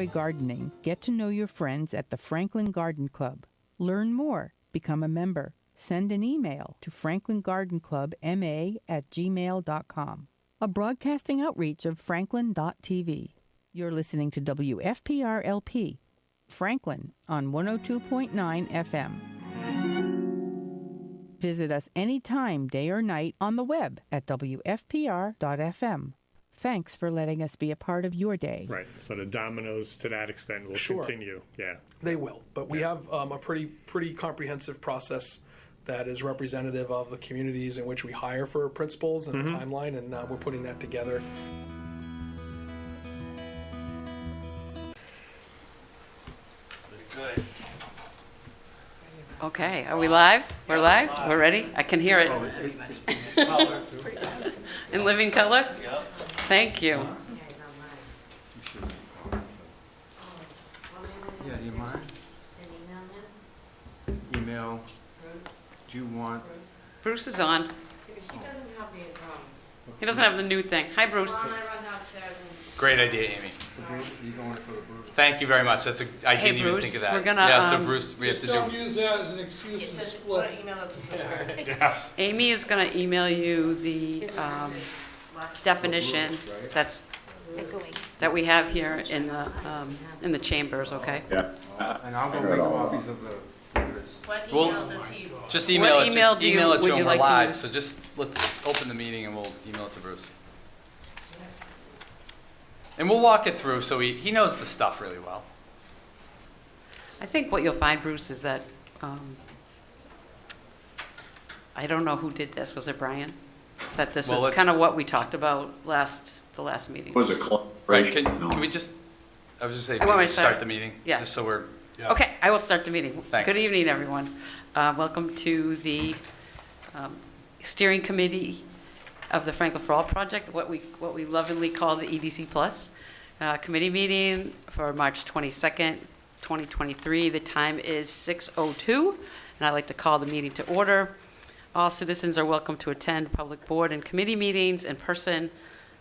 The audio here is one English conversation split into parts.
enjoy gardening, get to know your friends at the Franklin Garden Club. Learn more. Become a member. Send an email to franklingardenclubma@gmail.com. A broadcasting outreach of Franklin.tv. You're listening to WFPR-LP, Franklin on 102.9 FM. Visit us anytime, day or night, on the web at WFPR.FM. Thanks for letting us be a part of your day. Right, so the dominoes to that extent will continue, yeah. They will, but we have a pretty comprehensive process that is representative of the communities in which we hire for principals and a timeline, and we're putting that together. Good. Okay, are we live? We're live? We're ready? I can hear it. In living color? Thank you. Yeah, you mind? Email. Do you want? Bruce is on. He doesn't have these, He doesn't have the new thing. Hi, Bruce. Ron and I run downstairs and. Great idea, Amy. You going for the Bruce? Thank you very much. I didn't even Bruce, think of that. we're gonna, Yeah, so Bruce, we have to Don't do. use that as an excuse to split. Email us. Amy is going to email you the definition that we have here in the chambers, okay? Yeah. And I'll go make copies of the Bruce. What Well- email does he? Just email What it. email Just do you- email it to would him. you We're like to live. use? So just let's open the meeting and we'll email it to Bruce. And we'll walk it through so he knows the stuff really well. I think what you'll find, Bruce, is that, I don't know who did this. Was it Brian? That this Well, is kind of what we talked about the last meeting. Was it Right? collaboration? Can we just? I was just saying. I want Maybe me to start? start the meeting. Yes. Just so we're. Okay, I will start the meeting. Thanks. Good evening, everyone. Welcome to the steering committee of the Franklin for All project, what we lovingly call the EDC Plus committee meeting for March 22nd, 2023. The time is 6:02, and I'd like to call the meeting to order. All citizens are welcome to attend public board and committee meetings in person.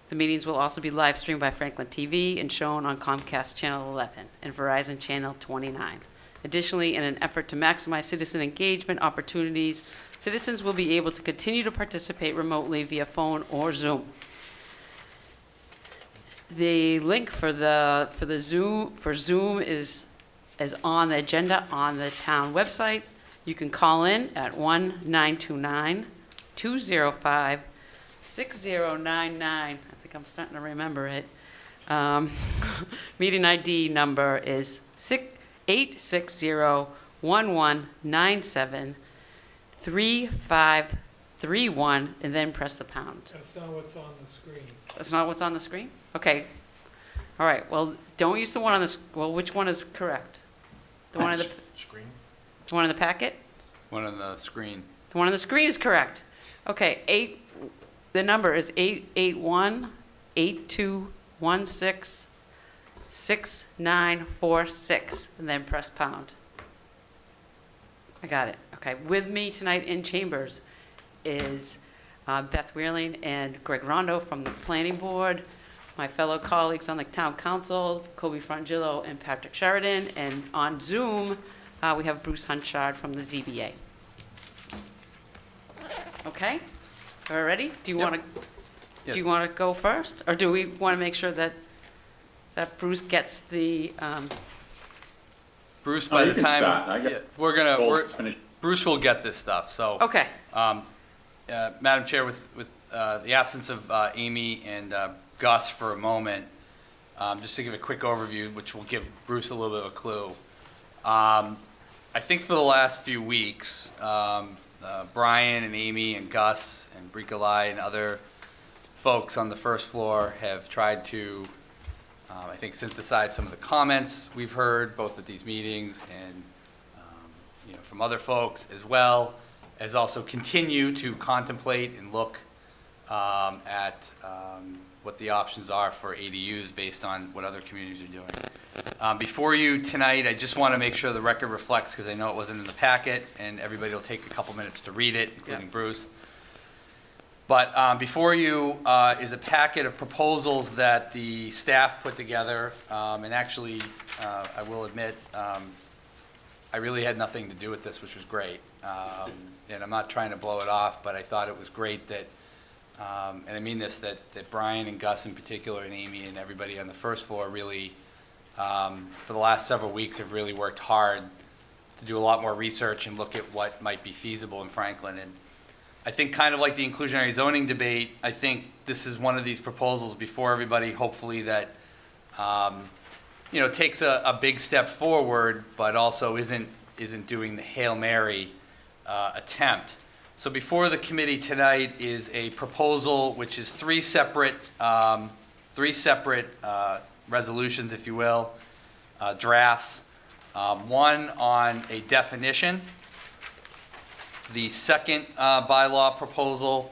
The meetings will also be live streamed by Franklin TV and shown on Comcast Channel 11 and Verizon Channel 29. Additionally, in an effort to maximize citizen engagement opportunities, citizens will be able to continue to participate remotely via phone or Zoom. The link for Zoom is on the agenda on the town website. You can call in at 1-929-205-6099. I think I'm starting to remember it. Meeting ID number is 860-1197-3531, and then press the pound. That's not what's on the screen. That's not what's on the screen? Okay. All right, well, don't use the one on the, well, which one is correct? The one in the Screen. the one in the packet? One on the screen. The one on the screen is correct. Okay, the number is 881-8216-6946, and then press pound. I got it. Okay, with me tonight in chambers is Beth Wheeling and Greg Rondo from the Planning Board, my fellow colleagues on the Town Council, Kobe Frangillo and Patrick Sheridan, and on Zoom, we have Bruce Hunchard from the ZBA. Okay, are we ready? Do you want to? Yes. Do you want to go first, or do we want to make sure that Bruce gets the? Bruce, Oh, by you the can time start. Finish. Bruce will get this stuff. So. Okay. Madam Chair, with the absence of Amy and Gus for a moment, just to give a quick overview, which will give Bruce a little bit of a clue. I think for the last few weeks, Brian and Amy and Gus and Bricolai and other folks on the first floor have tried to, I think, synthesize some of the comments we've heard both at these meetings and from other folks, as well as also continue to contemplate and look at what the options are for ADUs based on what other communities are doing. Before you tonight, I just want to make sure the record reflects, because I know it wasn't in the packet, and everybody will take a couple minutes to read it, including Bruce. But before you is a packet of proposals that the staff put together, and actually, I will admit, I really had nothing to do with this, which was great. And I'm not trying to blow it off, but I thought it was great that, and I mean this, that Brian and Gus in particular, and Amy and everybody on the first floor really, for the last several weeks, have really worked hard to do a lot more research and look at what might be feasible in Franklin. And I think kind of like the inclusionary zoning debate, I think this is one of these proposals before everybody, hopefully, that takes a big step forward, but also isn't doing the Hail Mary attempt. So before the committee tonight is a proposal which is three separate resolutions, if you will, drafts. One on a definition. The second bylaw proposal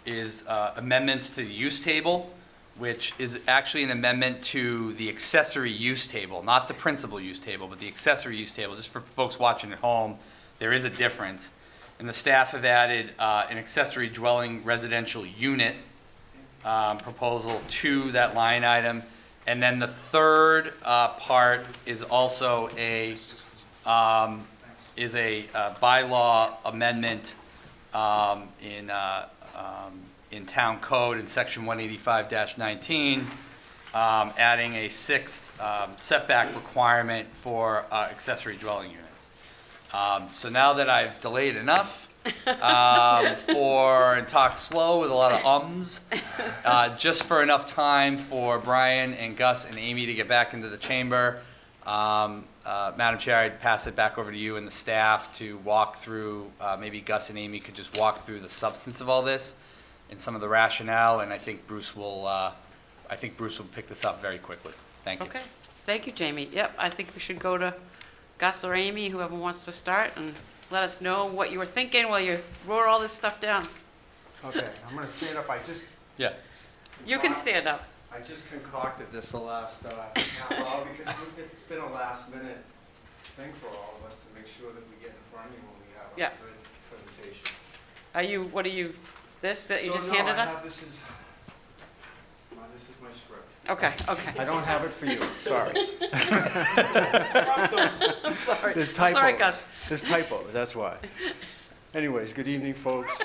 is amendments to the use table, which is actually an amendment to the accessory use table, not the principal use table, but the accessory use table. Just for folks watching at home, there is a difference. And the staff have added an accessory dwelling residential unit proposal to that line item. And then the third part is also a bylaw amendment in town code in section 185-19, adding a sixth setback requirement for accessory dwelling units. So now that I've delayed enough and talked slow with a lot of ums, just for enough time for Brian and Gus and Amy to get back into the chamber, Madam Chair, I'd pass it back over to you and the staff to walk through, maybe Gus and Amy could just walk through the substance of all this and some of the rationale, and I think Bruce will pick this up very quickly. Thank you. Okay, thank you, Jamie. Yep, I think we should go to Gus or Amy, whoever wants to start, and let us know what you were thinking while you wrote all this stuff down. Okay, I'm gonna stand up. Yeah. You can stand up. I just concocted this the last half hour because it's been a last minute thing for all of us to make sure that we get in front of you when we have a Yeah. good presentation. What are you, this that you just So, handed no, us? this is my script. Okay, okay. I don't have it for you, sorry. I'm sorry. There's I'm typos. sorry, Gus. There's typos, that's why. Anyways, good evening, folks.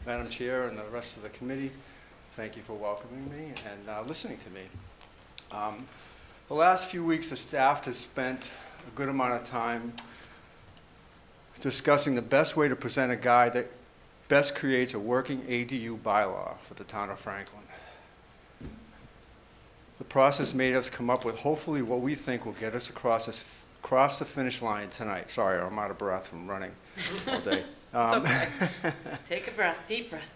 Madam Chair and the rest of the committee, thank you for welcoming me and listening to me. The last few weeks, the staff has spent a good amount of time discussing the best way to present a guide that best creates a working ADU bylaw for the town of Franklin. The process made us come up with hopefully what we think will get us across the finish line tonight. Sorry, I'm out of breath from running all day. It's okay. Take a breath, deep breath.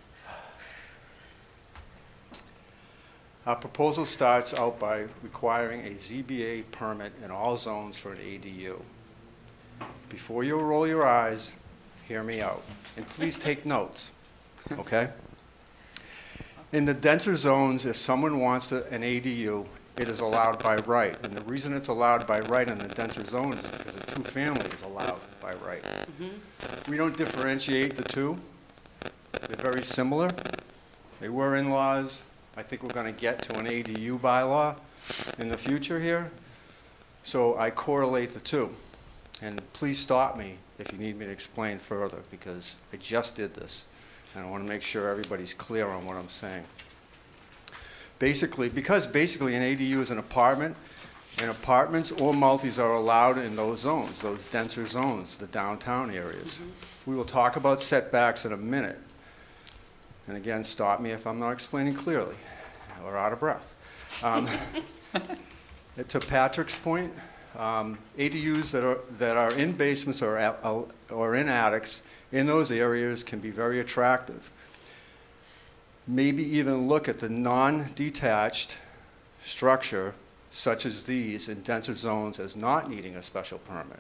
Our proposal starts out by requiring a ZBA permit in all zones for an ADU. Before you roll your eyes, hear me out, and please take notes, okay? In the denser zones, if someone wants an ADU, it is allowed by right. And the reason it's allowed by right in the denser zones is because a two-family is allowed by right. We don't differentiate the two. They're very similar. They were in-laws. I think we're going to get to an ADU bylaw in the future here. So I correlate the two. And please stop me if you need me to explain further, because I just did this. And I want to make sure everybody's clear on what I'm saying. Because basically an ADU is an apartment, and apartments or multis are allowed in those zones, those denser zones, the downtown areas. We will talk about setbacks in a minute. And again, stop me if I'm not explaining clearly or out of breath. To Patrick's point, ADUs that are in basements or in attics in those areas can be very attractive. Maybe even look at the non-detached structure such as these in denser zones as not needing a special permit.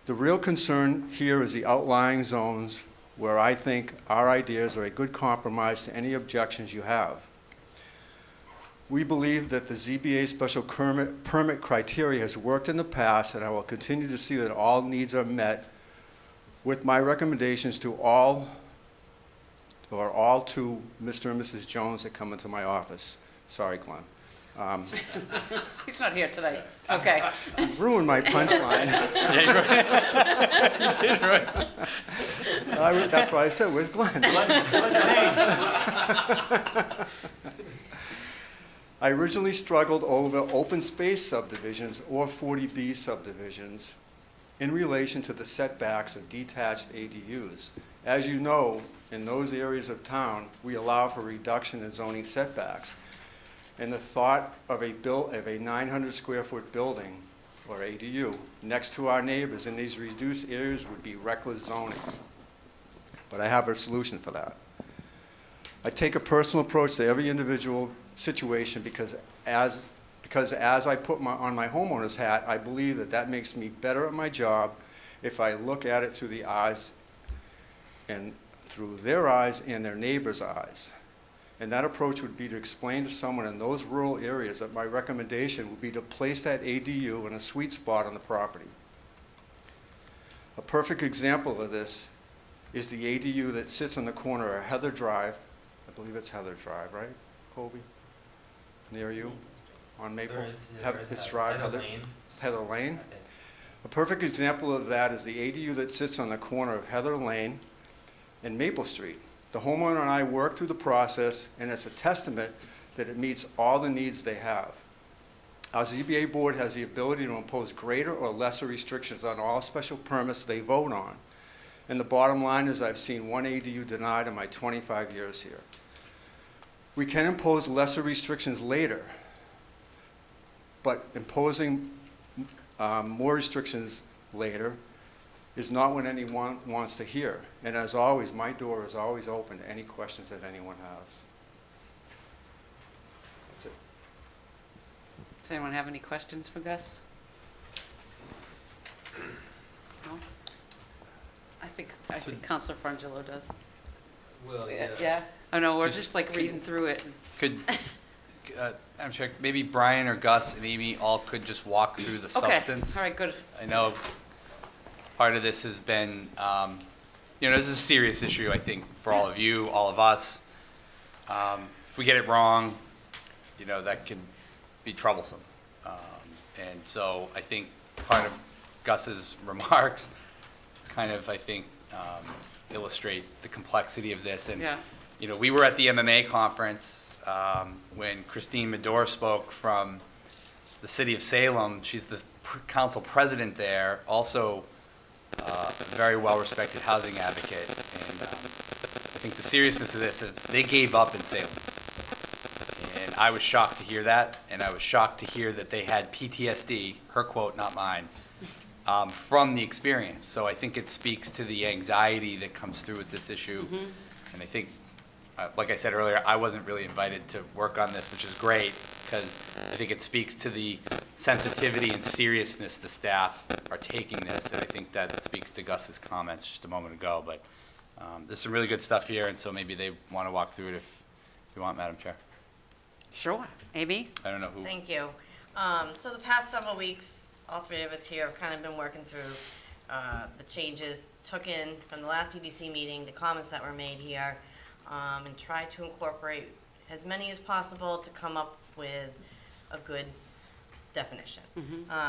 The real concern here is the outlying zones where I think our ideas are a good compromise to any objections you have. We believe that the ZBA special permit criteria has worked in the past, and I will continue to see that all needs are met with my recommendations to all to Mr. and Mrs. Jones that come into my office. Sorry, Glenn. He's not here tonight. It's okay. Ruined my punchline. Yeah, you're right. You did right. That's why I said, where's Glenn? I originally struggled over open space subdivisions or 40B subdivisions in relation to the setbacks of detached ADUs. As you know, in those areas of town, we allow for reduction in zoning setbacks. And the thought of a 900 square foot building, or ADU, next to our neighbors in these reduced areas would be reckless zoning. But I have a solution for that. I take a personal approach to every individual situation because as I put on my homeowner's hat, I believe that makes me better at my job if I look at it through the eyes and through their eyes and their neighbors' eyes. And that approach would be to explain to someone in those rural areas that my recommendation would be to place that ADU in a sweet spot on the property. A perfect example of this is the ADU that sits on the corner of Heather Drive. I believe it's Heather Drive, right, Colby? Near you? On Maple? It's Drive, Heather Lane. A perfect example of that is the ADU that sits on the corner of Heather Lane and Maple Street. The homeowner and I worked through the process, and it's a testament that it meets all the needs they have. Our ZBA board has the ability to impose greater or lesser restrictions on all special permits they vote on. And the bottom line is I've seen one ADU denied in my 25 years here. We can impose lesser restrictions later, but imposing more restrictions later is not what anyone wants to hear. And as always, my door is always open to any questions that anyone has. That's it. Does anyone have any questions for Gus? No? I think Councilor Frangillo does. Well, Yeah? Oh, no, we're Just- just like reading through it. Could, I'm sure, maybe Brian or Gus and Amy all could just walk through the Okay, substance. all right, good. I know part of this has been, this is a serious issue, I think, for all of you, all of us. If we get it wrong, that can be troublesome. And so I think part of Gus's remarks kind of, I think, illustrate the complexity of this. And, Yeah. We were at the MMA conference when Christine Medor spoke from the city of Salem. She's the council president there, also a very well-respected housing advocate. And I think the seriousness of this is they gave up in Salem. And I was shocked to hear that, and I was shocked to hear that they had PTSD, her quote, not mine, from the experience. So I think it speaks to the anxiety that comes through with this issue. Mm-hmm. And I think, like I said earlier, I wasn't really invited to work on this, which is great, because I think it speaks to the sensitivity and seriousness the staff are taking this, and I think that speaks to Gus's comments just a moment ago. But there's some really good stuff here, and so maybe they want to walk through it if you want, Madam Chair. Sure. Amy? I don't know who. Thank you. So the past several weeks, all three of us here have kind of been working through the changes, took in from the last EDC meeting, the comments that were made here, and tried to incorporate as many as possible to come up with a good definition.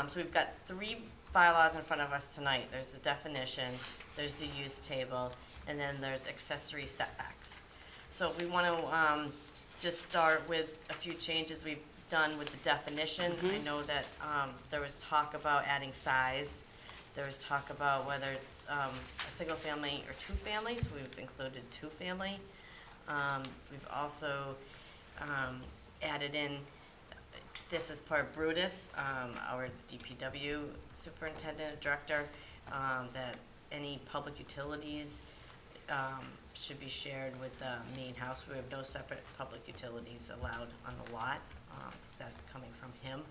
So we've got 3 bylaws in front of us tonight. There's the definition, there's the use table, and then there's accessory setbacks. So we want to just start with a few changes we've done with the definition. I know that there was talk about adding size. There was talk about whether it's a single family or 2 families. We've included 2 family. We've also added in, this is part Brutus, our DPW superintendent director, that any public utilities should be shared with the main house. We have no separate public utilities allowed on the lot. That's coming from him.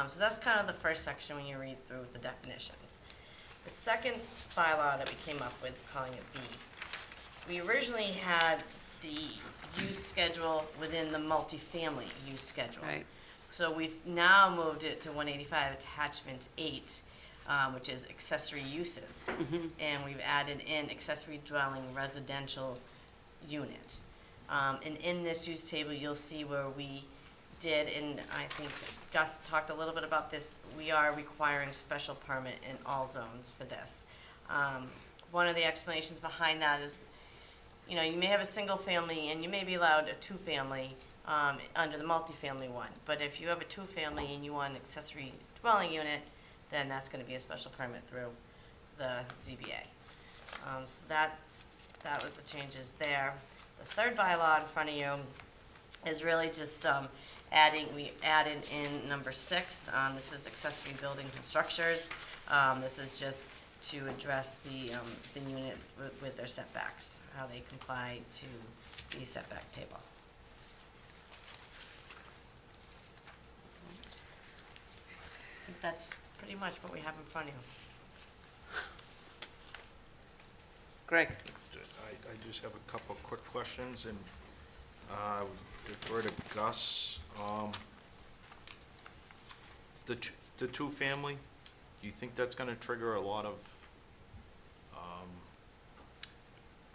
So that's kind of the first section when you read through the definitions. The second bylaw that we came up with, calling it B, we originally had the use schedule within the multifamily use schedule. Right. So we've now moved it to 185 attachment 8, which is accessory uses. And we've added in accessory dwelling residential unit. And in this use table, you'll see where we did, and I think Gus talked a little bit about this, we are requiring special permit in all zones for this. One of the explanations behind that is, you know, you may have a single family and you may be allowed a two-family under the multifamily one. But if you have a two-family and you want an accessory dwelling unit, then that's going to be a special permit through the ZBA. So that was the changes there. The third bylaw in front of you is really just we added in number 6. This is accessory buildings and structures. This is just to address the unit with their setbacks, how they comply to the setback table. I think that's pretty much what we have in front of you. Greg? I just have a couple of quick questions, and I would defer to Gus. The two-family, do you think that's gonna trigger a lot of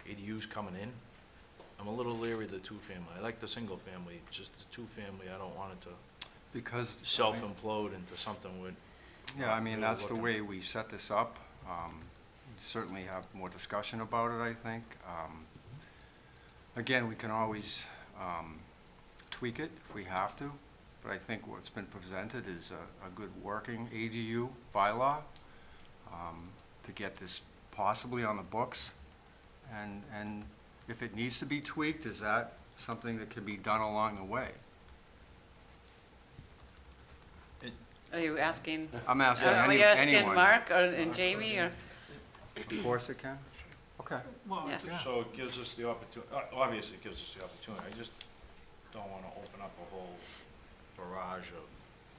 ADUs coming in? I'm a little leery of the two-family. I like the single-family, just the two-family, I don't want it to Because. self-implode into something with. Yeah, I mean, really that's the looking- way we set this up. Certainly have more discussion about it, I think. Again, we can always tweak it if we have to, but I think what's been presented is a good working ADU bylaw to get this possibly on the books. And if it needs to be tweaked, is that something that can be done along the way? Are you asking? I'm asking Are you asking anyone. Mark and Jamie, or? Of course it can. Okay. Well, Yeah. so it gives us the opportunity, obviously it gives us the opportunity, I just don't wanna open up a whole barrage of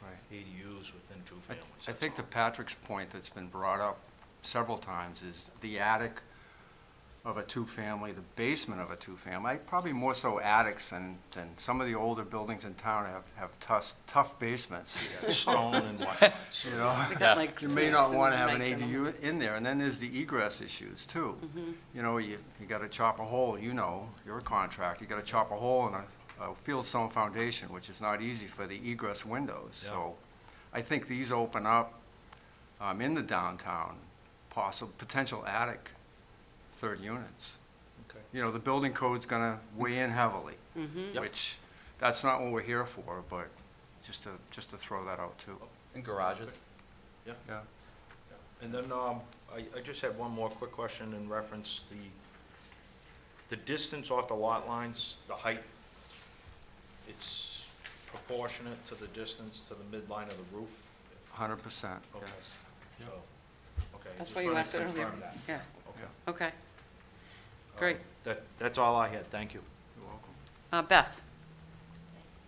Right. ADUs within two I families. I think to Patrick's point that's been brought up several times is the attic of a two-family, the basement of a two-family, probably more so attics than some of the older buildings in town have tough basements, Stone and whatnot, so. you know? We got like You may not snacks want to and have an nice animals. ADU in there, and then there's the egress issues too. You know, you gotta chop a hole, you know, you're a contractor, you gotta chop a hole in a fieldstone foundation, which is not easy for the egress windows. So I think these open up in the downtown, potential attic third units. Okay. You know, the building code's gonna weigh in heavily, Yep. which, that's not what we're here for, but just to throw that out too. And garages? Yeah. Yeah. And then, I just had one more quick question in reference, the distance off the lot lines, the height, it's proportionate to the distance to the midline of the roof? 100%, Okay. yes. So, okay. That's just what you wanted asked to earlier. confirm that. Yeah, Okay. okay. Great. That's all I had, thank you. You're welcome. Beth? Thanks.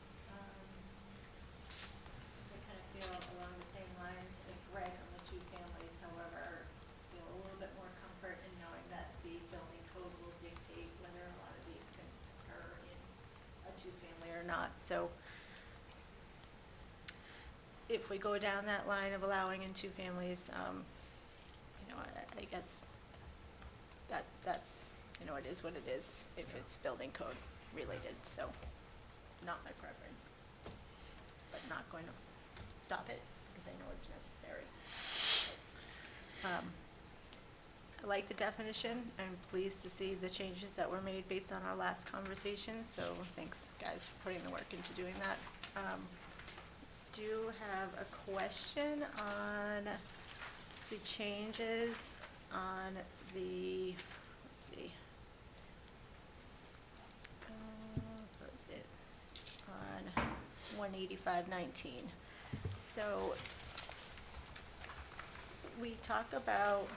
I kind of feel along the same lines as Greg on the two families, however, feel a little bit more comfort in knowing that the building code will dictate whether a lot of these can occur in a two-family or not. So if we go down that line of allowing in two families, you know, I guess that's, you know, it is what it is if it's building code related, so not my preference, but not going to stop it because I know it's necessary. I like the definition. I'm pleased to see the changes that were made based on our last conversation, so thanks, guys, for putting the work into doing that. Do have a question on the changes on the, let's see. What's it? On 18519. So we talk about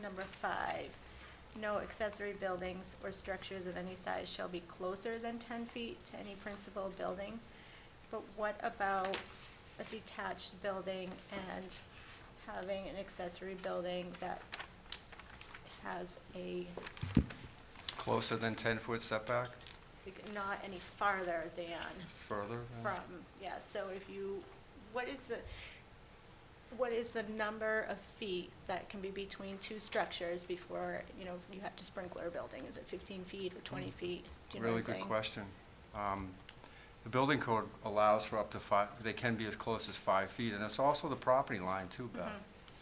number 5, no accessory buildings or structures of any size shall be closer than 10 feet to any principal building. But what about a detached building and having an accessory building that has a, Closer than 10-foot setback, not any farther than further? from, yeah, so if you, what is the, what is the number of feet that can be between two structures before, you know, you have to sprinkler a building? Is it 15 feet or 20 feet? Do you know what Really I'm good saying? question. The building code allows for up to 5, they can be as close as 5 feet, and it's also the property line too, Beth,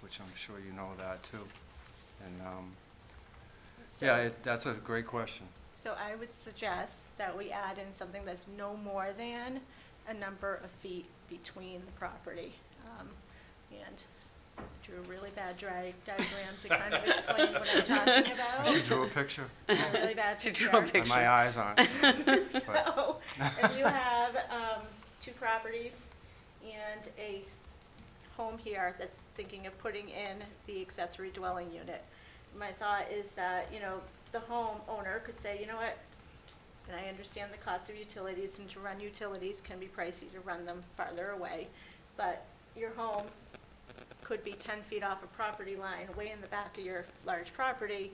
which I'm sure you know that too. And, yeah, that's a great question. So I would suggest that we add in something that's no more than a number of feet between the property. And drew a really bad diagram to kind of explain what I'm talking about. She drew a picture. A really bad She picture. drew a Had picture. my eyes on it. So, if you have two properties and a home here that's thinking of putting in the accessory dwelling unit, my thought is that, you know, the homeowner could say, you know what, and I understand the cost of utilities, and to run utilities can be pricey to run them farther away, but your home could be 10 feet off a property line, way in the back of your large property.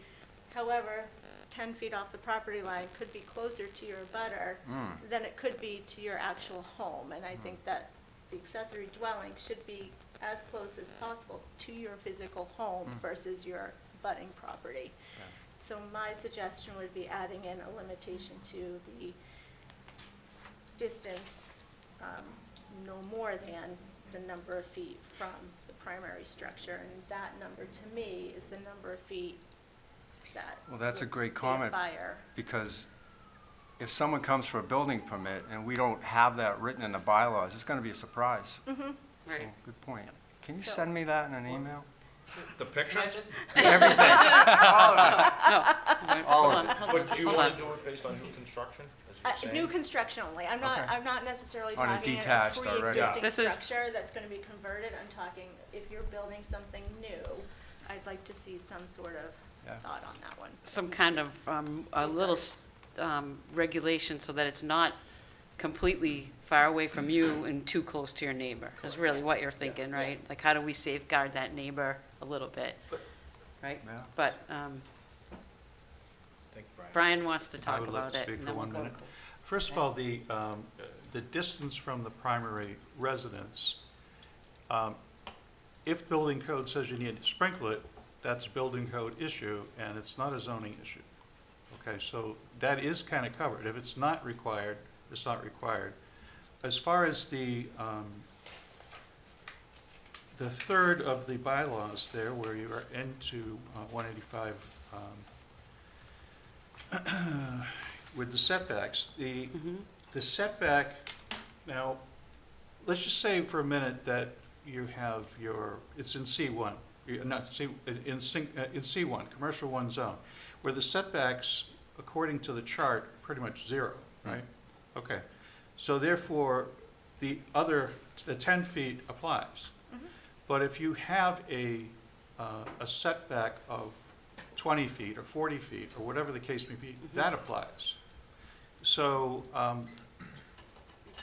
However, 10 feet off the property line could be closer to your abutter than it could be to your actual home. And I think that the accessory dwelling should be as close as possible to your physical home versus your abutting property. So my suggestion would be adding in a limitation to the distance, no more than the number of feet from the primary structure. And that number, to me, is the number of feet that Well, that's a would great be comment, fire. because if someone comes for a building permit and we don't have that written in the bylaws, it's gonna be a surprise. Right. Oh, good point. Can you So- send me that in an email? The picture? Everything, all of it. Hold on, hold on, But do you hold want on. to do it based on new construction, as you're saying? New construction only. I'm Okay. not necessarily On a talking a detached already. pre-existing This is- structure that's gonna be converted. I'm talking, if you're building something new, I'd like to see some sort of Yeah. thought on that one. Some kind of, a little regulation so that it's not completely far away from you and too close to your neighbor, is really what you're thinking, right? Like, how do we safeguard that neighbor a little bit, right? Yeah. But Thank you, Brian. Brian wants to I talk would like about to it. speak and for then we'll 1 go to minute. First of all, the distance from the primary residence, if building code says you need to sprinkle it, that's a building code issue, and it's not a zoning issue. Okay, so that is kind of covered. If it's not required, it's not required. As far as the third of the bylaws there, where you are into 185, with the setbacks, the setback, now, let's just say for a minute that you have it's in C1, not C, in C1, commercial 1 zone, where the setbacks, according to the chart, pretty much 0, right? Okay, so therefore, the 10 feet applies. But if you have a setback of 20 feet or 40 feet, or whatever the case may be, that applies. So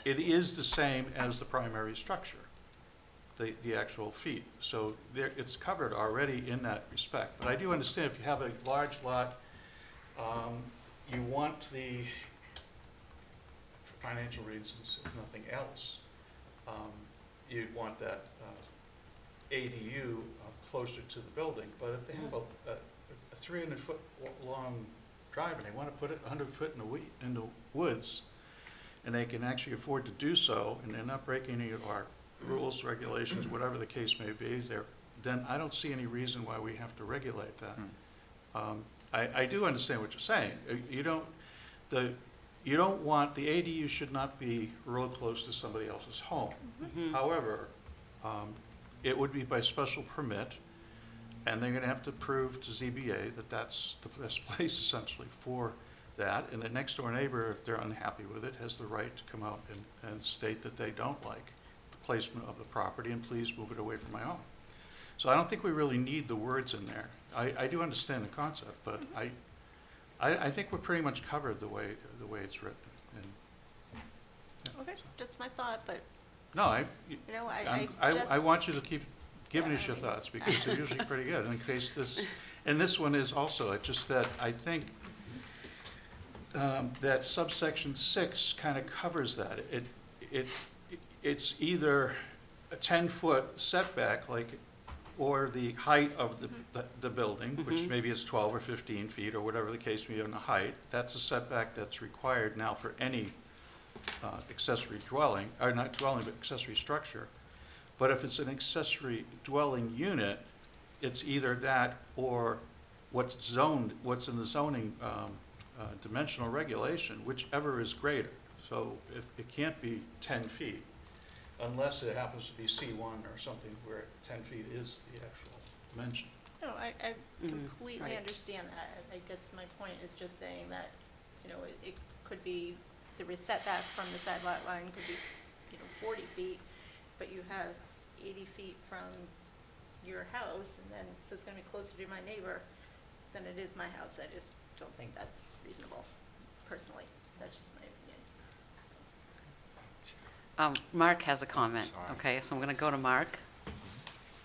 it is the same as the primary structure, the actual feet. So there, it's covered already in that respect. But I do understand if you have a large lot, you want for financial reasons, if nothing else, you'd want that ADU closer to the building. But if they have a 300-foot long drive and they want to put it 100 foot in the woods, and they can actually afford to do so, and they're not breaking any of our rules, regulations, whatever the case may be, then I don't see any reason why we have to regulate that. I do understand what you're saying. You don't want, the ADU should not be real close to somebody else's home. However, it would be by special permit, and they're gonna have to prove to ZBA that that's the best place essentially for that. And the next door neighbor, if they're unhappy with it, has the right to come out and state that they don't like the placement of the property, and please move it away from my home. So I don't think we really need the words in there. I do understand the concept, but I think we're pretty much covered the way it's written. And, Okay, just my thought, but, no, you know, I just. I want you to keep giving us your thoughts, because they're usually pretty good, in case and this one is also, it's just that I think that subsection 6 kind of covers that. It's either a 10-foot setback, like, or the height of the building, which maybe is 12 or 15 feet, or whatever the case may be on the height, that's a setback that's required now for any accessory dwelling, or not dwelling, but accessory structure. But if it's an accessory dwelling unit, it's either that or what's zoned, what's in the zoning dimensional regulation, whichever is greater. So if it can't be 10 feet, unless it happens to be C1 or something where 10 feet is the actual dimension. No, I completely right. understand that. I guess my point is just saying that, you know, it could be, the setback from the side lot line could be, you know, 40 feet, but you have 80 feet from your house, and then, so it's gonna be closer to my neighbor than it is my house. I just don't think that's reasonable, personally. That's just my opinion. Mark has a comment. Sorry. Okay, so I'm going to go to Mark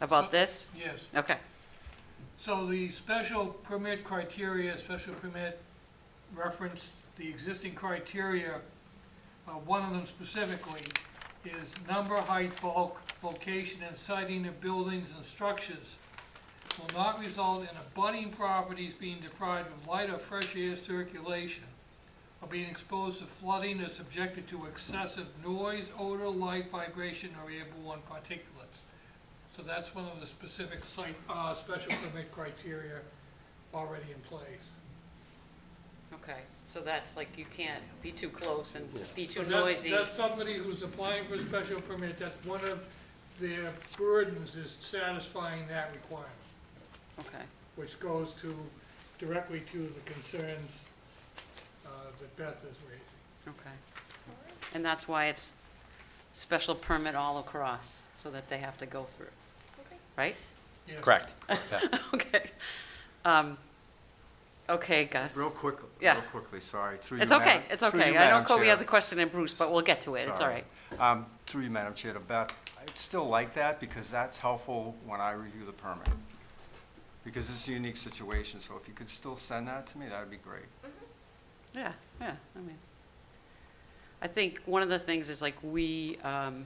about this. Yes. Okay. So the special permit criteria, special permit reference the existing criteria. One of them specifically is number, height, bulk, location, and siting of buildings and structures will not result in abutting properties being deprived of light or fresh air circulation, or being exposed to flooding or subjected to excessive noise, odor, light, vibration, or airborne particulates. So that's one of the specific site, special permit criteria already in place. Okay, so that's like you can't be too close and be too So noisy. that's somebody who's applying for a special permit, that's one of their burdens, is satisfying that requirement, Okay, which goes directly to the concerns that Beth is raising. okay. And that's why it's special permit all across, so that they have to go through, right? Yes. Correct. Okay. Okay, Gus. Real quickly, Yeah. sorry. Through It's you, okay, Madam- it's through okay. you, I know Madam Kobe Chair. has a question and Bruce, but we'll get to it. It's all Sorry. right. Through you, Madam Chair, to Beth, I'd still like that because that's helpful when I review the permit. Because it's a unique situation, so if you could still send that to me, that would be great. Yeah, yeah, I mean, I think one of the things is like we have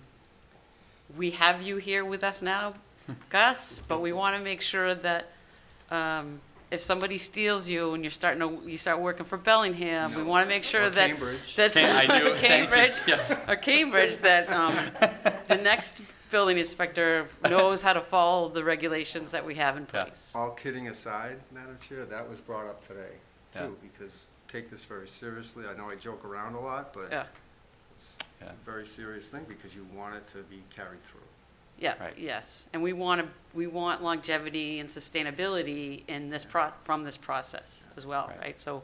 you here with us now, Gus, but we want to make sure that if somebody steals you and you start working for Bellingham, we want to make sure Or that Cambridge. that's I knew it. Thank you. Cambridge Yes. or Cambridge that the next building inspector knows how to follow the regulations that we have in Yeah. place. All kidding aside, Madam Chair, that was brought up today, Yeah. too, because take this very seriously. I know I joke around a lot, but Yeah, it's Yeah. a very serious thing because you want it to be carried through. yeah, Right. yes, and we want longevity and sustainability in this from this process as well, Right. right? So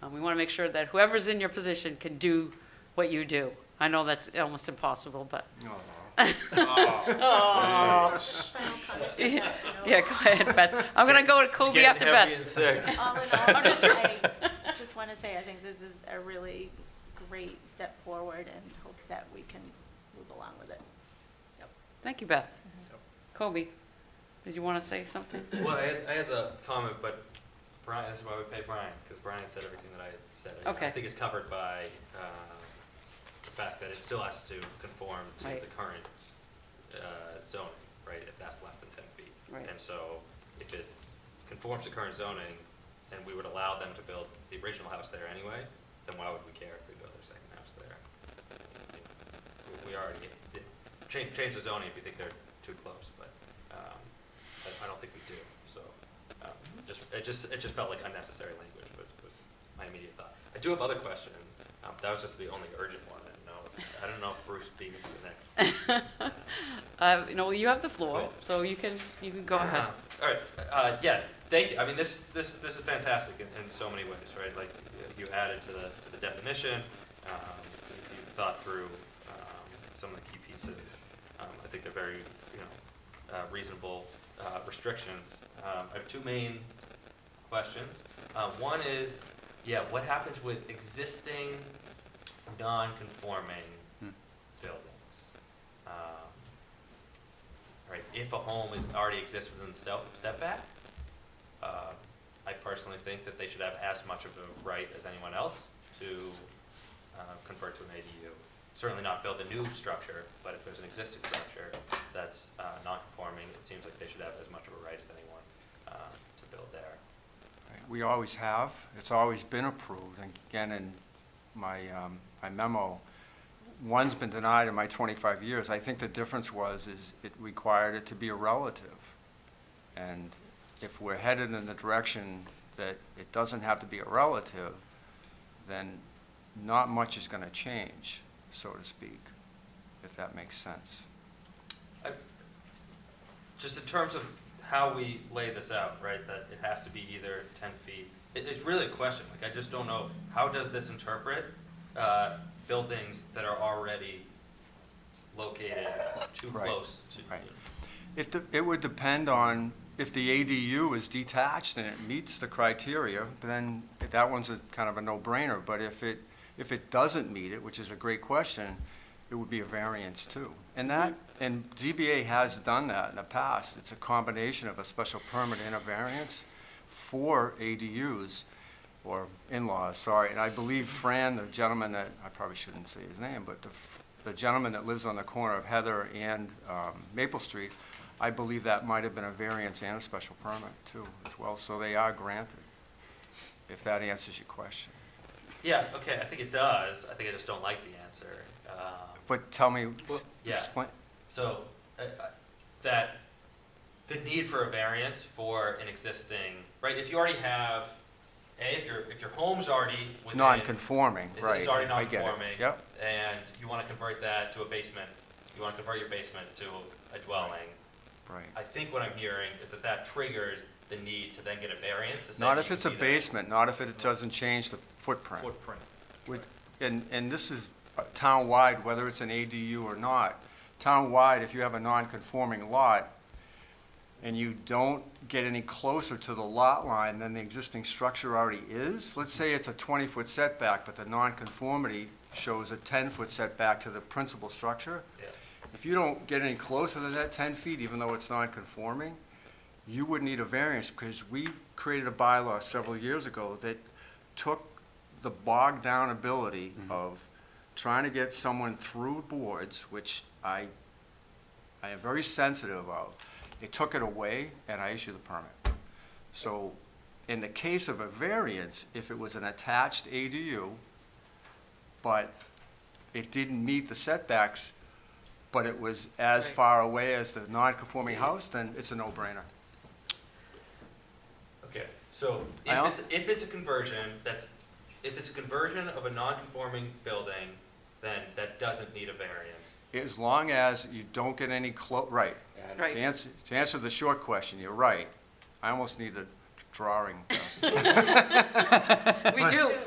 we want to make sure that whoever's in your position can do what you do. I know that's almost impossible, but Final comment, yeah, go ahead, Beth. I'm gonna go to Kobe after Beth. All in all, I just want to say, I think this is a really great step forward and hope that we can move along with it. Thank you, Beth. Kobe, did you want to say something? Well, I had the comment, but Brian, this is why we pay Brian, because Brian said everything that I said. Okay. I think it's covered by the fact that it still has to conform to Right. the current zoning, right, if that's less than 10 feet. Right. And so if it conforms to current zoning, and we would allow them to build the original house there anyway, then why would we care if they build their second house there? We already change the zoning if you think they're too close, but I don't think we do. So it just felt like unnecessary language was my immediate thought. I do have other questions. That was just the only urgent one. I don't know if Bruce beat me to the next. You have the floor, so you can go ahead. All right. Yeah. Thank you. I mean, this is fantastic in so many ways, right? Like you added to the definition. You thought through some of the key pieces. I think they're very reasonable restrictions. I have two main questions. One is, what happens with existing non-conforming buildings? Right, if a home already exists within the setback, I personally think that they should have as much of a right as anyone else to convert to an ADU. certainly not build a new structure, but if there's an existing structure that's non-conforming, it seems like they should have as much of a right as anyone to build there. We always have. It's always been approved. And again, in my memo, one's been denied in my 25 years. I think the difference is it required it to be a relative. And if we're headed in the direction that it doesn't have to be a relative, then not much is going to change, so to speak, if that makes sense. Just in terms of how we lay this out, right, that it has to be either 10 feet, it's really a question. Like, I just don't know, how does this interpret buildings that are already located too Right. close to? Right. It would depend on if the ADU is detached and it meets the criteria, then that one's kind of a no-brainer. But if it doesn't meet it, which is a great question, it would be a variance too. And ZBA has done that in the past. It's a combination of a special permit and a variance for ADUs, or in-laws, sorry. And I believe Fran, the gentleman that, I probably shouldn't say his name, but the gentleman that lives on the corner of Heather and Maple Street, I believe that might have been a variance and a special permit too, as well. So they are granted, if that answers your question. Yeah, okay, I think it does. I think I just don't like the answer. But tell me, Yeah. explain. So, that the need for a variance for an existing, right, if you already have, if your home's already within. Non-conforming, right. It's already I get it. non-conforming. Yep. And you want to convert that to a basement, you want to convert your basement to a dwelling. Right. I think what I'm hearing is that triggers the need to then get a variance to say. Not you if can it's a do that. basement, not if it doesn't change the footprint. Footprint. And this is town-wide, whether it's an ADU or not. Town-wide, if you have a non-conforming lot and you don't get any closer to the lot line than the existing structure already is, let's say it's a 20-foot setback, but the non-conformity shows a 10-foot setback to the principal structure. Yeah. If you don't get any closer than that 10 feet, even though it's non-conforming, you would need a variance, because we created a bylaw several years ago that took the bogged down ability of trying to get someone through boards, which I am very sensitive of. It took it away, and I issued the permit. So in the case of a variance, if it was an attached ADU, but it didn't meet the setbacks, but it was as far away as the non-conforming house, then it's a no-brainer. Okay, so if it's a conversion, if it's a conversion of a non-conforming building, then that doesn't need a variance. As long as you don't get any right. Right. To answer the short question, you're right. I almost need the drawing. We do.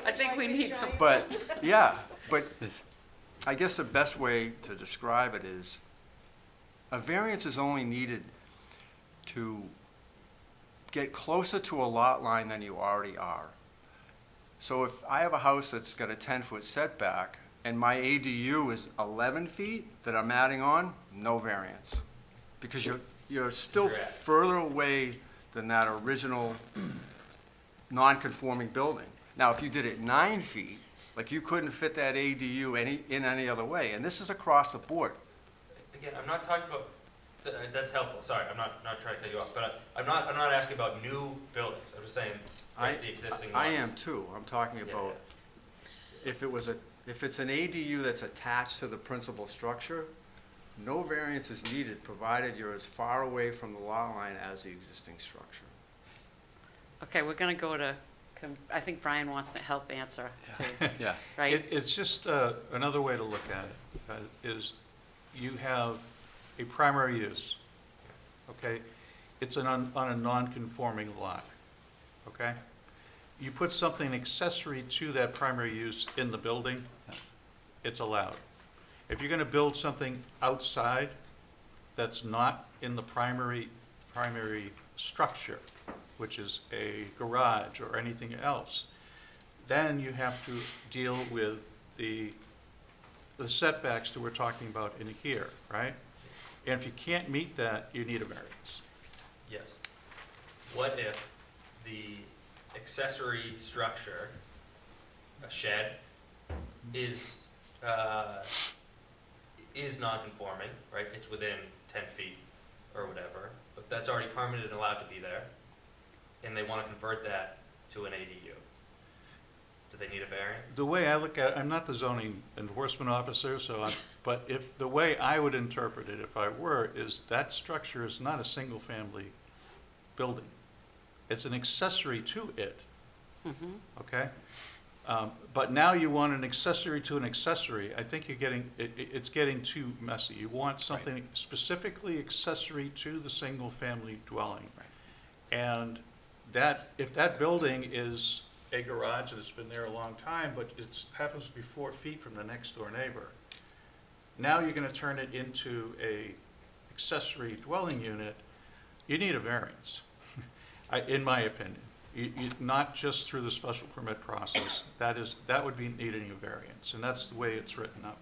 I think we need some. But, yeah, but I guess the best way to describe it is a variance is only needed to get closer to a lot line than you already are. So if I have a house that's got a 10-foot setback and my ADU is 11 feet that I'm adding on, no variance. Because you're still Correct. further away than that original non-conforming building. Now, if you did it 9 feet, like you couldn't fit that ADU in any other way, and this is across the board. Again, I'm not talking about, that's helpful, sorry, I'm not trying to cut you off, but I'm not asking about new buildings, I'm just saying the existing ones. I am too. I'm talking about if it's an ADU that's attached to the principal structure, no variance is needed, provided you're as far away from the lot line as the existing structure. Okay, we're going to go to, I think Brian wants to help answer. Too. Yeah. Right? It's just another way to look at it is you have a primary use, okay? It's on a non-conforming lot, okay? You put something accessory to that primary use in the building, it's allowed. If you're going to build something outside that's not in the primary structure, which is a garage or anything else, then you have to deal with the setbacks that we're talking about in here, right? And if you can't meet that, you need a variance. Yes. What if the accessory structure, a shed, is is non-conforming, right? It's within 10 feet or whatever, but that's already permitted and allowed to be there, and they want to convert that to an ADU. Do they need a variance? The way I look at it, I'm not the zoning enforcement officer, but if, the way I would interpret it if I were, is that structure is not a single-family building. It's an accessory to it, okay? But now you want an accessory to an accessory. I think you're getting, it's getting too messy. You want something specifically accessory to the single-family dwelling. And that, if that building is a garage that's been there a long time, but it happens to be 4 feet from the next door neighbor, now you're gonna turn it into a accessory dwelling unit, you need a variance, in my opinion. Not just through the special permit process, that would be needing a variance, and that's the way it's written up,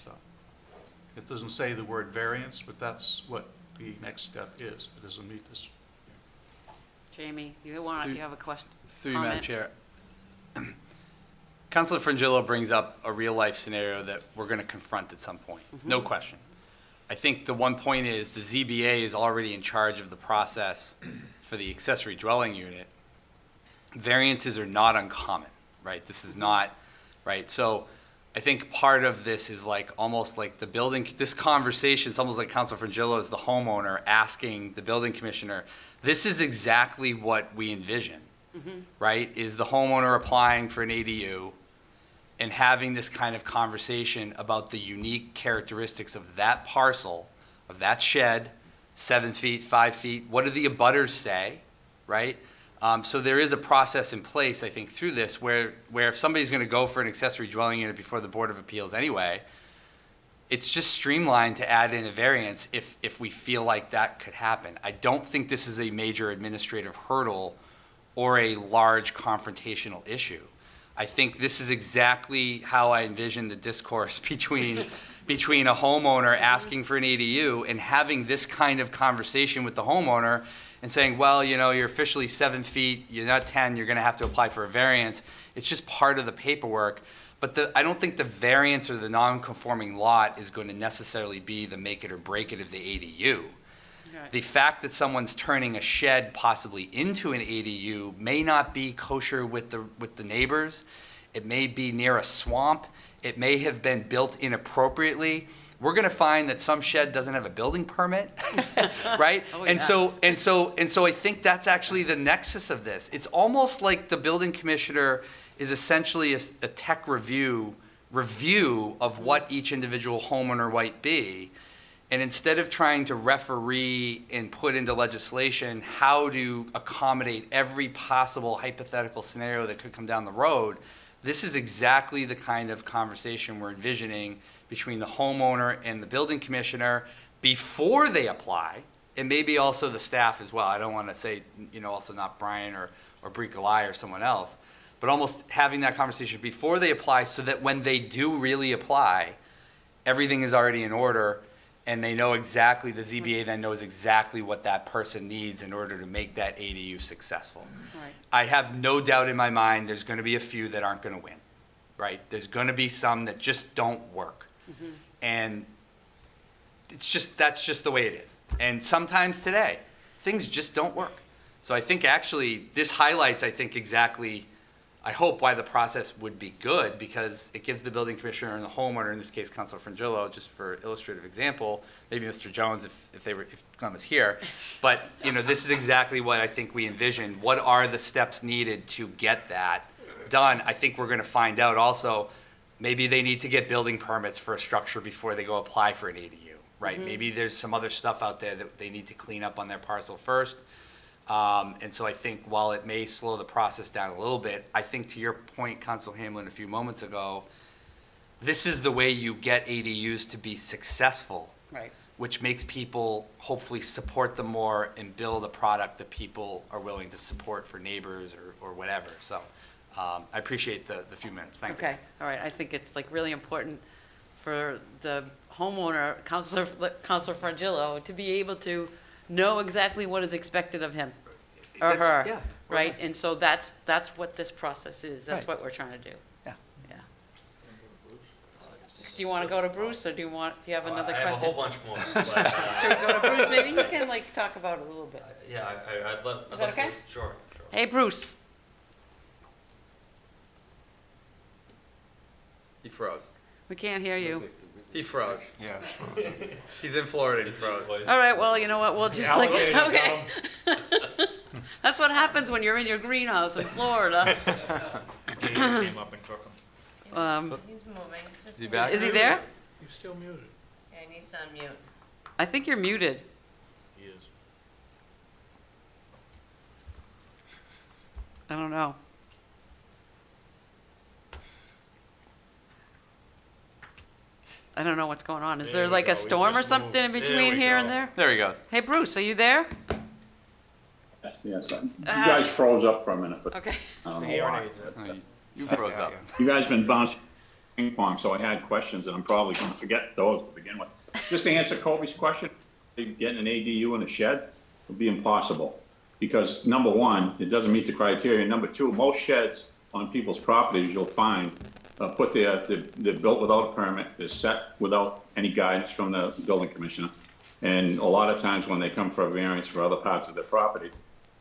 so. It doesn't say the word variance, but that's what the next step is. It doesn't meet this. Jamie, you have a question? Through you, Madam Chair. Councilor Frangillo brings up a real-life scenario that we're going to confront at some point, no question. I think the one point is the ZBA is already in charge of the process for the accessory dwelling unit. Variances are not uncommon, right? This is not, right? So I think part of this is like almost like the building, this conversation, it's almost like Councilor Frangillo is the homeowner asking the building commissioner, this is exactly what we envision, right? Is the homeowner applying for an ADU and having this kind of conversation about the unique characteristics of that parcel, of that shed, 7 feet, 5 feet, what do the abutters say, right? So there is a process in place, I think, through this where if somebody's going to go for an accessory dwelling unit before the Board of Appeals anyway, it's just streamlined to add in a variance if we feel like that could happen. I don't think this is a major administrative hurdle or a large confrontational issue. I think this is exactly how I envision the discourse between a homeowner asking for an ADU and having this kind of conversation with the homeowner and saying, well, you know, you're officially 7 feet, you're not 10, you're going to have to apply for a variance. It's just part of the paperwork. But I don't think the variance or the non-conforming lot is going to necessarily be the make it or break it of the ADU. Right. The fact that someone's turning a shed possibly into an ADU may not be kosher with the neighbors. It may be near a swamp. It may have been built inappropriately. We're going to find that some shed doesn't have a building permit, right? Oh, yeah. And so I think that's actually the nexus of this. It's almost like the building commissioner is essentially a tech review of what each individual homeowner might be. And instead of trying to referee and put into legislation how to accommodate every possible hypothetical scenario that could come down the road, this is exactly the kind of conversation we're envisioning between the homeowner and the building commissioner before they apply, and maybe also the staff as well. I don't want to say, you know, also not Brian or Brie Galai or someone else, but almost having that conversation before they apply so that when they do really apply, everything is already in order and they know exactly, the ZBA then knows exactly what that person needs in order to make that ADU successful. Right. I have no doubt in my mind there's going to be a few that aren't going to win, right? There's going to be some that just don't work. And that's just the way it is. And sometimes today, things just don't work. So I think actually this highlights, I think, exactly, I hope, why the process would be good, because it gives the building commissioner and the homeowner, in this case, Councilor Frangillo, just for illustrative example, maybe Mr. Jones if Glenn was here, but you know, this is exactly what I think we envision. What are the steps needed to get that done? I think we're going to find out also, maybe they need to get building permits for a structure before they go apply for an ADU, right? Maybe there's some other stuff out there that they need to clean up on their parcel first. And so I think while it may slow the process down a little bit, I think to your point, Councilor Hamlin, a few moments ago, this is the way you get ADUs to be successful, right? Which makes people hopefully support them more and build a product that people are willing to support for neighbors or whatever. So I appreciate the few minutes. Thank you. Okay, all right. I think it's like really important for the homeowner, Councilor Frangillo, to be able to know exactly what is expected of him or her, yeah, right? And so that's what this process is. That's what we're trying to do. Yeah. Yeah. Do you want to go to Bruce, or do you have another I have a question? whole bunch more, but, Should we go to Bruce? Maybe he can like talk about it a little bit. yeah, I'd love. Is that okay? Sure. Hey, Bruce. He froze. We can't hear you. He froze. Yeah. He's in Florida, he froze. All right, well, you know what, we'll just like, okay. That's what happens when you're in your greenhouse in Florida. Gator came up and took him. He's moving. Just Is he back? Is he there? He's still muted. Yeah, he needs to unmute. I think you're muted. He is. I don't know. I don't know what's going on. Is There there we like go. a We storm or just something in moved. between There we here go. and there? There he goes. Hey, Bruce, are you there? Yes, you guys froze up for a minute, but Okay. I don't know Hearing why. aids. You froze up. You guys been bouncing ping pong, so I had questions, and I'm probably gonna forget those to begin with. Just to answer Kobe's question, getting an ADU in a shed would be impossible. Because number one, it doesn't meet the criteria. Number two, most sheds on people's properties you'll find, they're built without a permit, they're set without any guidance from the building commissioner. And a lot of times when they come for a variance for other parts of their property,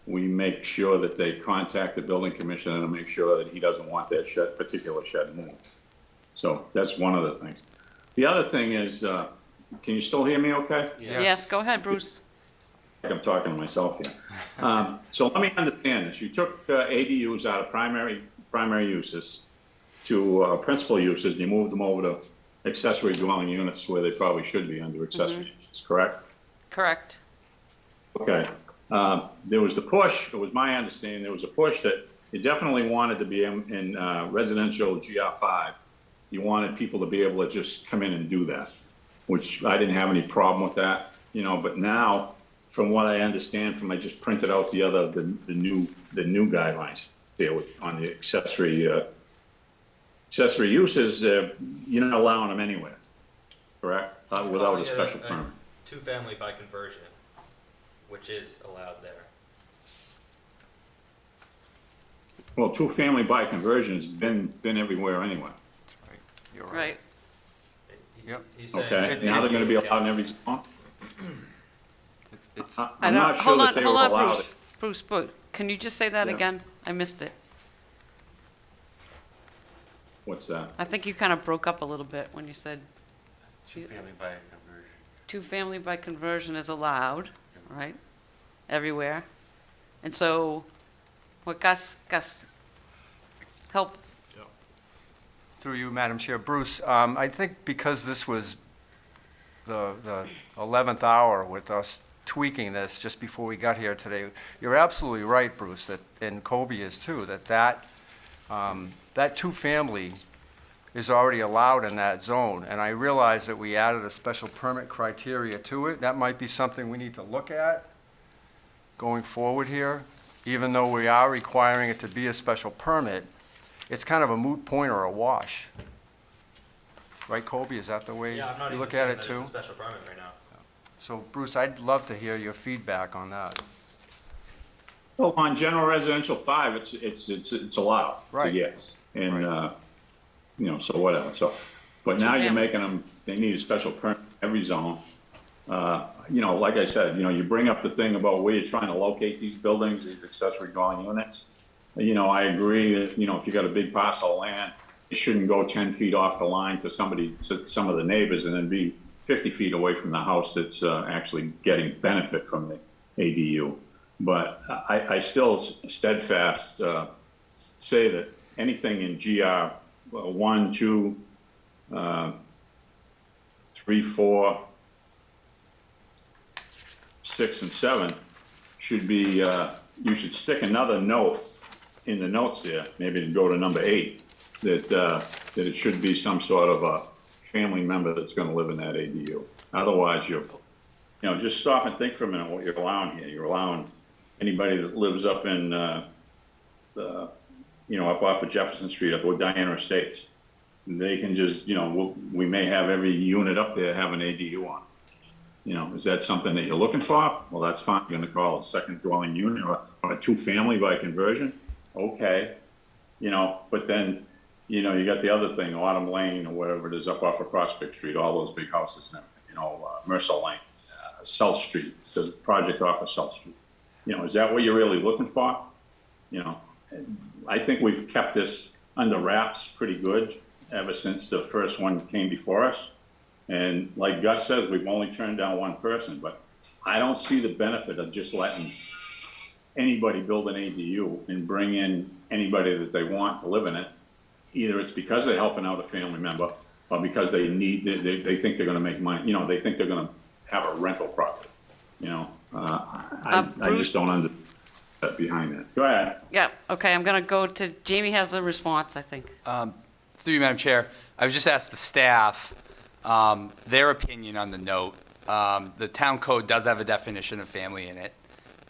we make sure that they contact the building commissioner to make sure that he doesn't want that shed, particular shed moved. So that's one of the things. The other thing is, can you still hear me okay? Yes, go ahead, Bruce. I'm talking to myself here. So let me understand this. You took ADUs out of primary uses to principal uses, and you moved them over to accessory dwelling units where they probably should be under accessory uses, correct? Correct. Okay. There was the push, it was my understanding, there was a push that you definitely wanted to be in residential GR5. You wanted people to be able to just come in and do that, which I didn't have any problem with that, but now, from what I understand I just printed out the new guidelines there on the accessory uses, you're not allowing them anywhere, correct? Without a special permit. Two-family by conversion, which is allowed there. Well, two-family by conversion has been everywhere anyway. You're Right. Yep. He's saying Okay, that- now they're gonna be allowed in every zone? It's, I'm not sure that they were allowed. Bruce, can you just say that Yeah. again? I missed it. What's that? I think you kind of broke up a little bit when you said Two-family by conversion. two-family by conversion is allowed, right? Everywhere. And so, what Gus, help. through you, Madam Chair. Bruce, I think because this was the 11th hour with us tweaking this just before we got here today, you're absolutely right, Bruce, that, and Kobe is too, that two-family is already allowed in that zone. And I realize that we added a special permit criteria to it. That might be something we need to look at going forward here. Even though we are requiring it to be a special permit, it's kind of a moot point or a wash. Right, Kobe? Is that the way Yeah, I'm not you even look saying at it that too? it's a special permit right now. So Bruce, I'd love to hear your feedback on that. Well, on general residential 5, it's allowed. Right. It's a yes. And, so whatever, so. But now you're making them, they need a special permit in every zone. Like I said, you bring up the thing about where you're trying to locate these buildings, these accessory dwelling units. I agree that, if you got a big parcel of land, it shouldn't go 10 feet off the line to some of the neighbors and then be 50 feet away from the house that's actually getting benefit from the ADU. But I still steadfast say that anything in GR 1, 2, 3, 4, 6, and 7 should be, you should stick another note in the notes there, maybe to go to number 8, that it should be some sort of a family member that's gonna live in that ADU. Otherwise, just stop and think for a minute what you're allowing here. You're allowing anybody that lives up in, up off of Jefferson Street, up with Diana Estates. They can just, we may have every unit up there have an ADU on. Is that something that you're looking for? Well, that's fine. You're gonna call it a second dwelling unit or a two-family by conversion? Okay. But then, you know, you got the other thing, Autumn Lane or whatever it is up off of Prospect Street, all those big houses and everything, you know, Mercer Lane, South Street, the project off of South Street. You know, is that what you're really looking for? You know, I think we've kept this under wraps pretty good ever since the first one came before us. And like Gus says, we've only turned down one person, but I don't see the benefit of just letting anybody build an ADU and bring in anybody that they want to live in it. Either it's because they're helping out a family member or because they need, they think they're gonna make money, you know, they think they're gonna have a rental property, you know? I just don't understand behind that. Go ahead. Yeah, okay, I'm gonna go to, Jamie has a response, I think. Through you, Madam Chair, I was just asked the staff their opinion on the note. The town code does have a definition of family in it,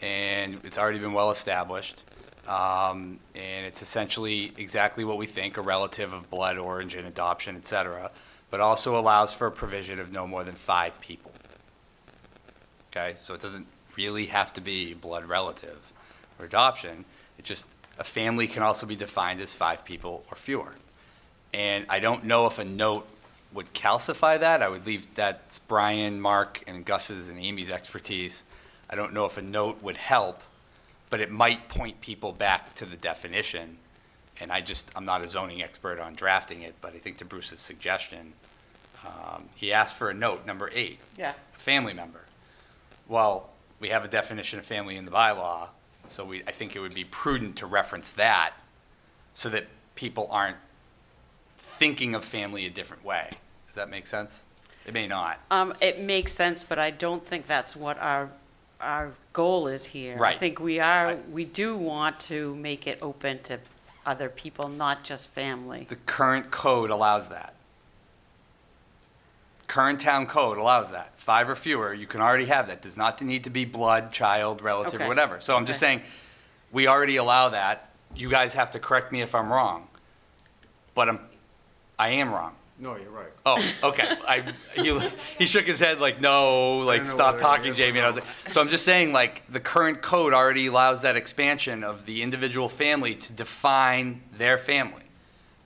and it's already been well established. And it's essentially exactly what we think, a relative of blood, origin, adoption, et cetera, but also allows for a provision of no more than 5 people. Okay, so it doesn't really have to be blood relative or adoption. It's just a family can also be defined as 5 people or fewer. And I don't know if a note would calcify that. I would leave that's Brian, Mark, and Gus's and Amy's expertise. I don't know if a note would help, but it might point people back to the definition. And I'm not a zoning expert on drafting it, but I think to Bruce's suggestion, he asked for a note, number 8. Yeah. A family member. Well, we have a definition of family in the bylaw, so I think it would be prudent to reference that so that people aren't thinking of family a different way. Does that make sense? It may not. It makes sense, but I don't think that's what our goal is here. Right. I think we do want to make it open to other people, not just family. The current code allows that. Current town code allows that. 5 or fewer, you can already have that. Does not need to be blood, child, relative, Okay. or whatever. So I'm just saying, we already allow that. You guys have to correct me if I'm wrong. But I am wrong. No, you're right. Oh, okay. He shook his head like, no, like, stop talking, Jamie. And I was like, so I'm just saying, like, the current code already allows that expansion of the individual family to define their family.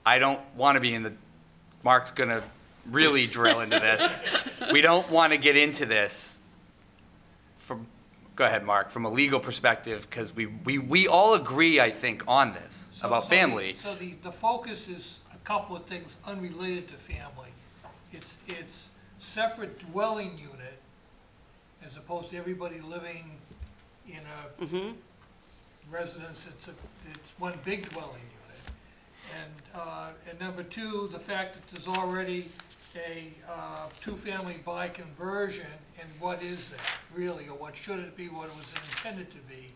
I don't want to be in the, Mark's going to really drill into this. We don't want to get into this go ahead, Mark, from a legal perspective, because we all agree, I think, on this, about family. So the focus is a couple of things unrelated to family. It's separate dwelling unit as opposed to everybody living in a residence. It's one big dwelling unit. And number 2, the fact that there's already a 2-family by conversion, and what is that really, or what should it be, what it was intended to be?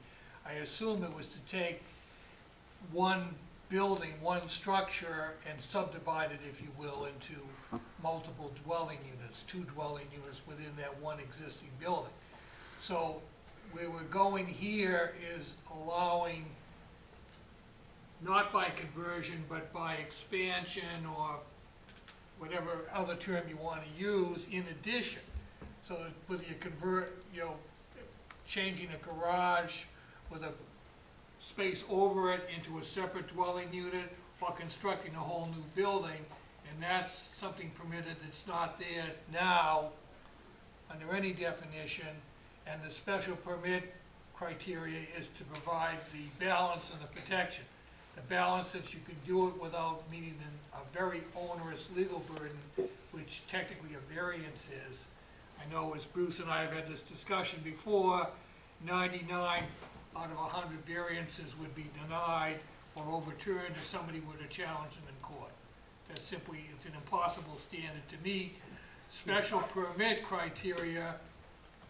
I assume it was to take one building, one structure, and subdivide it, if you will, into multiple dwelling units, 2 dwelling units within that one existing building. So where we're going here is allowing, not by conversion, but by expansion or whatever other term you want to use, in addition. So that whether you convert, changing a garage with a space over it into a separate dwelling unit, or constructing a whole new building, and that's something permitted that's not there now under any definition, and the special permit criteria is to provide the balance and the protection. The balance that you can do it without meeting a very onerous legal burden, which technically a variance is. I know, as Bruce and I have had this discussion before, 99 out of 100 variances would be denied or overturned if somebody were to challenge them in court. That's simply, it's an impossible standard to meet. Special permit criteria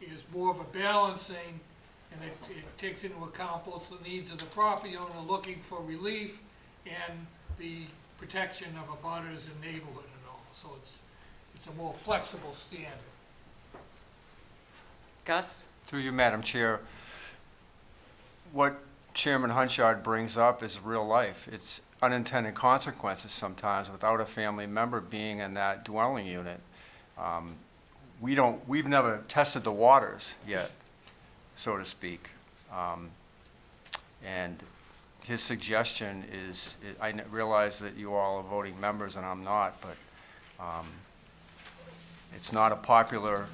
is more of a balancing, and it takes into account both the needs of the property owner looking for relief and the protection of abutters and neighborhood and all. So it's a more flexible standard. Gus? Through you, Madam Chair, what Chairman Hunchard brings up is real life. It's unintended consequences sometimes without a family member being in that dwelling unit. We've never tested the waters yet, so to speak. And his suggestion is, I realize that you all are voting members and I'm not, but it's not a popular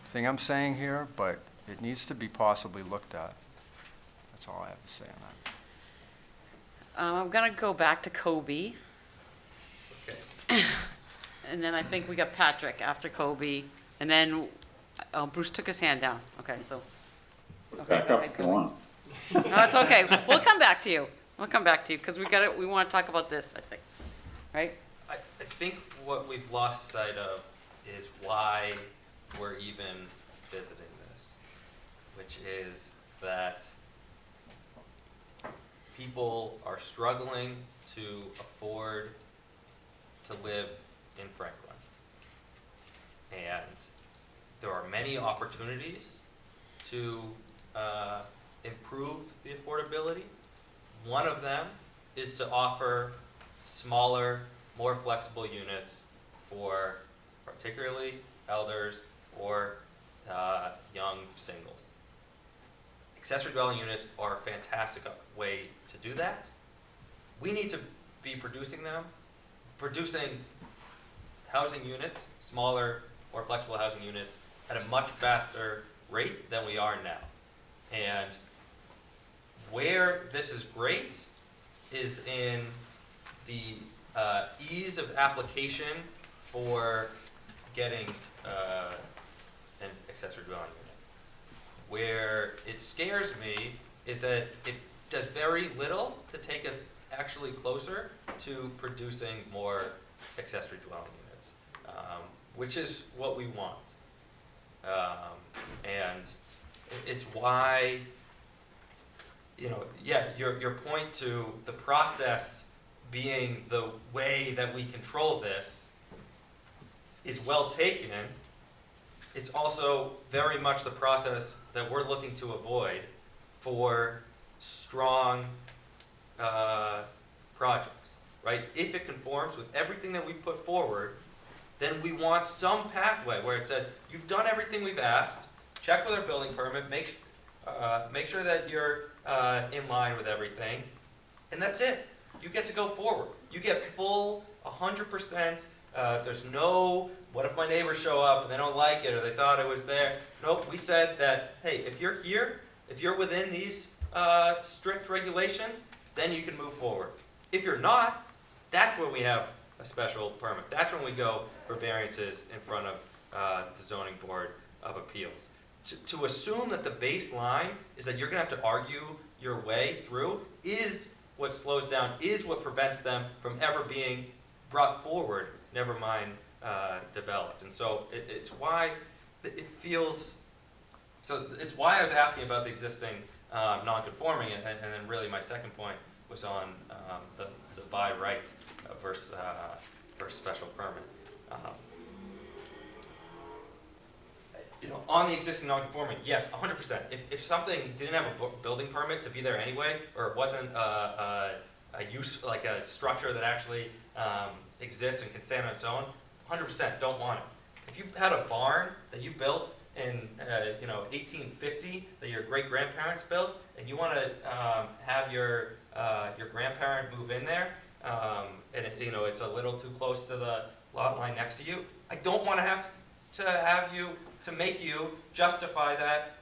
thing I'm saying here, but it needs to be possibly looked at. That's all I have to say on that. I'm gonna go back to Kobe, Okay. and then I think we got Patrick after Kobe, and then, oh, Bruce took his hand down, okay, so. Okay, Back go up ahead, if you Kobe. want. No, it's okay, we'll come back to you, because we wanna talk about this, I think, right? I think what we've lost sight of is why we're even visiting this, which is that people are struggling to afford to live in Franklin. And there are many opportunities to improve the affordability. One of them is to offer smaller, more flexible units for particularly elders or young singles. Accessory dwelling units are a fantastic way to do that. We need to be producing housing units, smaller, more flexible housing units, at a much faster rate than we are now. And where this is great is in the ease of application for getting an accessory dwelling unit. Where it scares me is that it does very little to take us actually closer to producing more accessory dwelling units, which is what we want. And it's why, your point to the process being the way that we control this is well taken. It's also very much the process that we're looking to avoid for strong projects, right? If it conforms with everything that we put forward, then we want some pathway where it says, you've done everything we've asked, check with our building permit, make sure that you're in line with everything, and that's it. You get to go forward. You get full 100%. There's no, what if my neighbors show up and they don't like it or they thought it was there? Nope, we said that, hey, if you're here, if you're within these strict regulations, then you can move forward. If you're not, that's where we have a special permit. That's when we go for variances in front of the Zoning Board of Appeals. To assume that the baseline is that you're going to have to argue your way through is what slows down, is what prevents them from ever being brought forward, never mind developed. And so it's why it feels, so it's why I was asking about the existing non-conforming, and then really my second point was on the by right versus special permit. On the existing non-conforming, yes, 100%. If something didn't have a building permit to be there anyway, or it wasn't a use, like a structure that actually exists and can stand on its own, 100% don't want it. If you had a barn that you built in 1850 that your great grandparents built, and you want to have your grandparent move in there, and it's a little too close to the lot line next to you, I don't want to make you justify that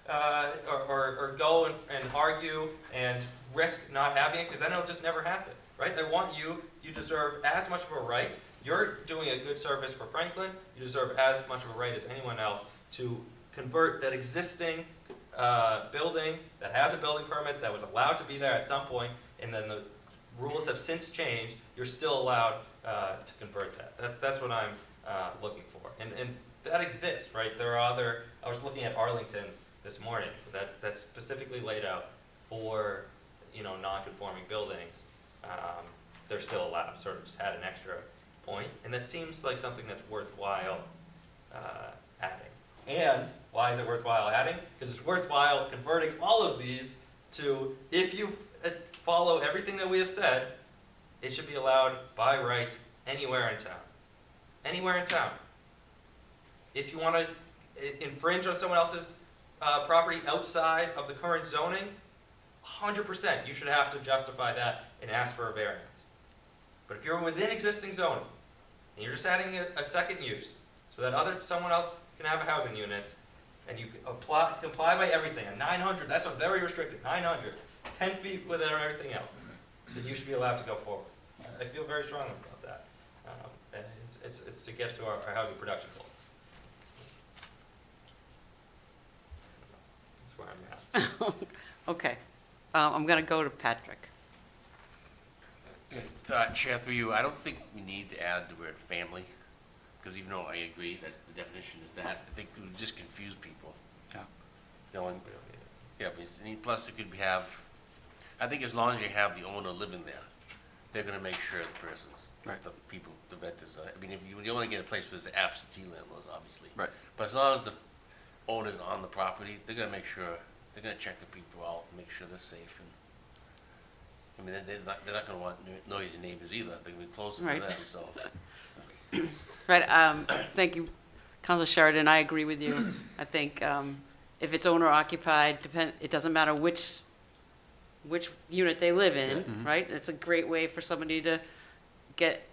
or go and argue and risk not having it, because then it'll just never happen, right? They want you deserve as much of a right. You're doing a good service for Franklin. You deserve as much of a right as anyone else to convert that existing building that has a building permit that was allowed to be there at some point, and then the rules have since changed. You're still allowed to convert that. That's what I'm looking for. And that exists, right? There are other, I was looking at Arlington's this morning that's specifically laid out for, non-conforming buildings. They're still allowed, sort of just had an extra point. And that seems like something that's worthwhile adding. And why is it worthwhile adding? Because it's worthwhile converting all of these to, if you follow everything that we have said, it should be allowed by right anywhere in town. Anywhere in town. If you want to infringe on someone else's property outside of the current zoning, 100%, you should have to justify that and ask for a variance. But if you're within existing zoning, and you're just adding a second use, so that someone else can have a housing unit, and you comply by everything, and 900, that's a very restricted, 900, 10 feet within everything else, then you should be allowed to go forward. I feel very strongly about that. And it's to get to our housing production goals. That's where I'm at. Okay. I'm going to go to Patrick. Chair, through you, I don't think we need to add the word family, because even though I agree that the definition is that, I think it would just confuse people. Yeah. You know, and, yeah, but plus it could have, I think as long as you have the owner living there, they're gonna make sure the person's, Right. the people, the vendors, I mean, if you only get a place where there's absentee landlords, obviously. Right. But as long as the owner's on the property, they're gonna make sure, they're gonna check the people out, make sure they're safe, and, I mean, they're not gonna want noisy neighbors either, they're gonna be closer to Right. them, so. Right, thank you, Councilor Sheridan, I agree with you. I think if it's owner occupied, it doesn't matter which unit they live in, right? It's a great way for somebody to get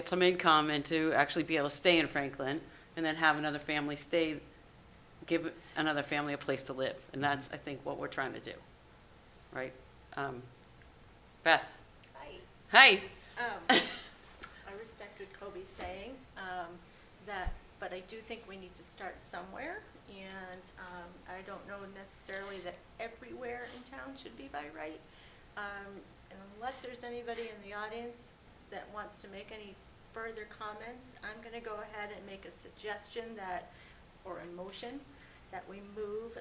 some income and to actually be able to stay in Franklin and then have another family give another family a place to live. And that's, I think, what we're trying to do, right? Beth? Hi. Hey. I respect what Kobe's saying, but I do think we need to start somewhere, and I don't know necessarily that everywhere in town should be by right. And unless there's anybody in the audience that wants to make any further comments, I'm going to go ahead and make a suggestion or a motion, that we move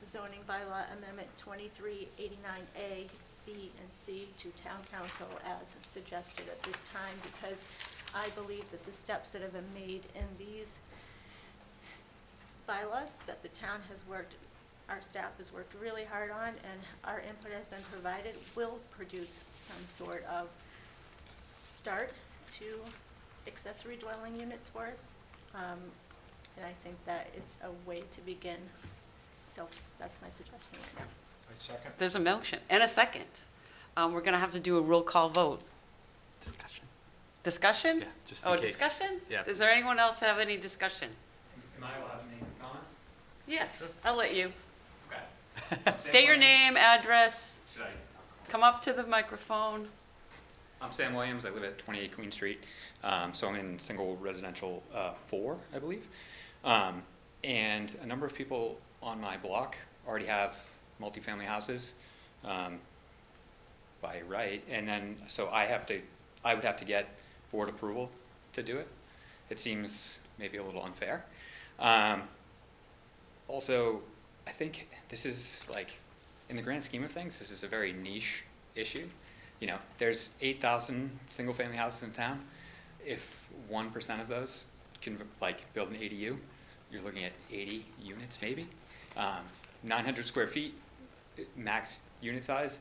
zoning bylaw amendment 2389A, B, and C to town council as suggested at this time, because I believe that the steps that have been made in these bylaws that the town has worked, our staff has worked really hard on, and our input has been provided, will produce some sort of start to accessory dwelling units for us. And I think that it's a way to begin. So that's my suggestion right now. I second. There's a motion and a second. We're going to have to do a roll call vote. Discussion. Discussion? Yeah, just in case. Discussion? Yeah. Does there anyone else have any discussion? Am I allowed to make comments? Yes, I'll let you. Okay. State your name, address, Should I? come up to the microphone. I'm Sam Williams. I live at 28 Queen Street. So I'm in single residential 4, I believe. And a number of people on my block already have multifamily houses by right. And then, so I would have to get board approval to do it. It seems maybe a little unfair. Also, I think this is like, in the grand scheme of things, this is a very niche issue. You know, there's 8,000 single-family houses in town. If 1% of those can like build an ADU, you're looking at 80 units maybe. 900 square feet, max unit size.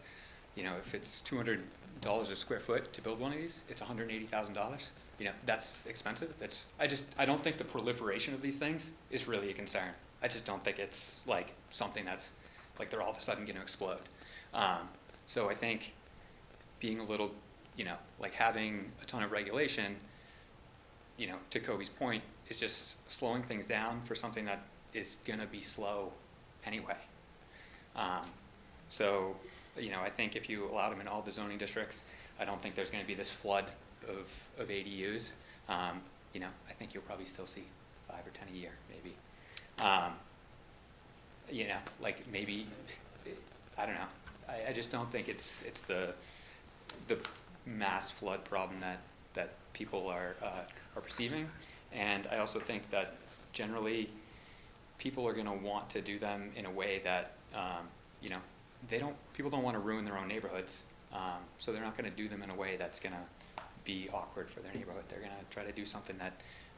You know, if it's $200 a square foot to build one of these, it's $180,000. You know, that's expensive. I don't think the proliferation of these things is really a concern. I just don't think it's like something that's like they're all of a sudden going to explode. So I think being a little, you know, like having a ton of regulation, you know, to Kobe's point, is just slowing things down for something that is going to be slow anyway. So, you know, I think if you allowed them in all the zoning districts, I don't think there's going to be this flood of ADUs. You know, I think you'll probably still see 5 or 10 a year, maybe. You know, like maybe, I don't know. I just don't think it's the mass flood problem that people are perceiving. And I also think that generally people are going to want to do them in a way that, you know, people don't want to ruin their own neighborhoods. So they're not going to do them in a way that's going to be awkward for their neighborhood. They're going to try to do something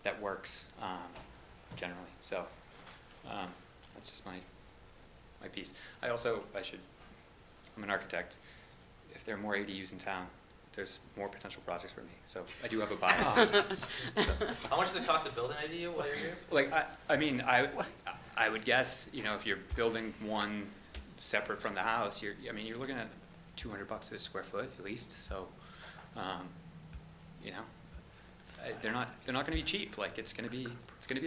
that works generally. So that's just my piece. I'm an architect. If there are more ADUs in town, there's more potential projects for me. So I do have a bias. How much does it cost to build an ADU while you're here? Like, I mean, I would guess, you know, if you're building one separate from the house, you're looking at $200 a square foot at least, so, you know, they're not gonna be cheap, like, it's gonna be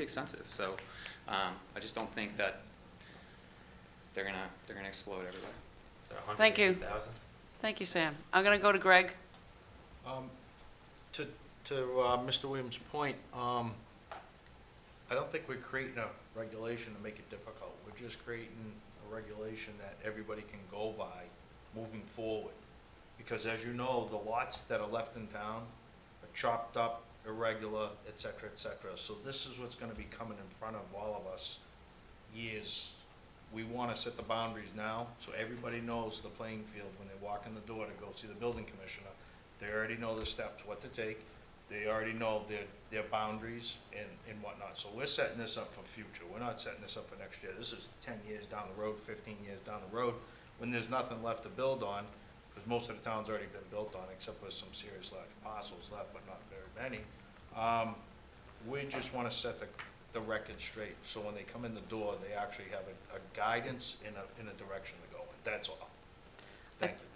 expensive, so, I just don't think that they're gonna explode everywhere. So Thank you. 180,000? Thank you, Sam. I'm gonna go to Greg. To Mr. Williams' point, I don't think we're creating a regulation to make it difficult. We're just creating a regulation that everybody can go by moving forward. Because as you know, the lots that are left in town are chopped up, irregular, et cetera, et cetera. So this is what's gonna be coming in front of all of us years. We wanna set the boundaries now, so everybody knows the playing field when they walk in the door to go see the building commissioner. They already know the steps, what to take. They already know their boundaries and whatnot. So we're setting this up for future. We're not setting this up for next year. This is 10 years down the road, 15 years down the road, when there's nothing left to build on, because most of the town's already been built on, except for some serious large parcels left, but not very many. We just want to set the record straight, so when they come in the door, they actually have a guidance in a direction to go in. That's all. Thank you.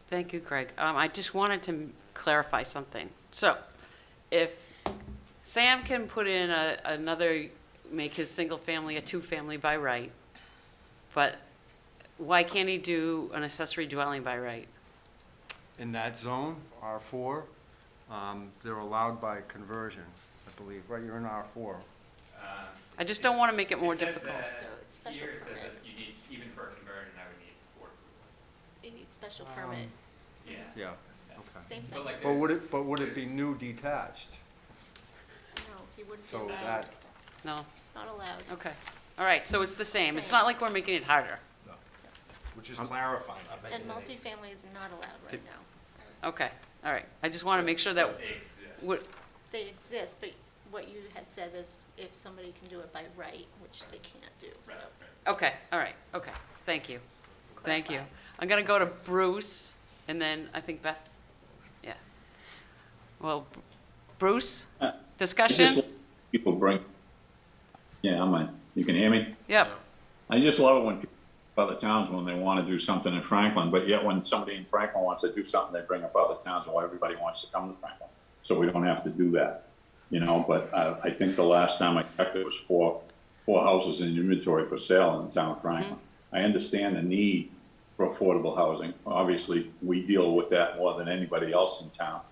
Thank you, Greg. I just wanted to clarify something. So, if Sam can put in make his single family a two-family by right, but why can't he do an accessory dwelling by right? In that zone, R4, they're allowed by conversion, I believe, right? You're in R4. I just don't want to make it more difficult. Here it says that you need, even for a conversion, I would need board approval. You need special permit. Yeah. Yeah, okay. Same thing. But like But would it be new detached? No, he wouldn't be So allowed. that, No? Not allowed. Okay. All right, so it's the same. It's Same. not like we're making it harder. No. Which is clarifying. And multifamily is not allowed right now. Okay, all right. I just want to make sure that, They exist. what- They exist, but what you had said is if somebody can do it by right, which they can't do, so. okay, all right, okay. Thank you. Thank you. I'm going to go to Bruce, and then I think Beth, yeah. Well, Bruce, discussion? People bring, yeah, you can hear me? Yep. I just love it when people from other towns, when they want to do something in Franklin, but yet when somebody in Franklin wants to do something, they bring up other towns, and why everybody wants to come to Franklin. So we don't have to do that, you know, but I think the last time I checked, it was four houses in inventory for sale in the town of Franklin. I understand the need for affordable housing. Obviously, we deal with that more than anybody else in town.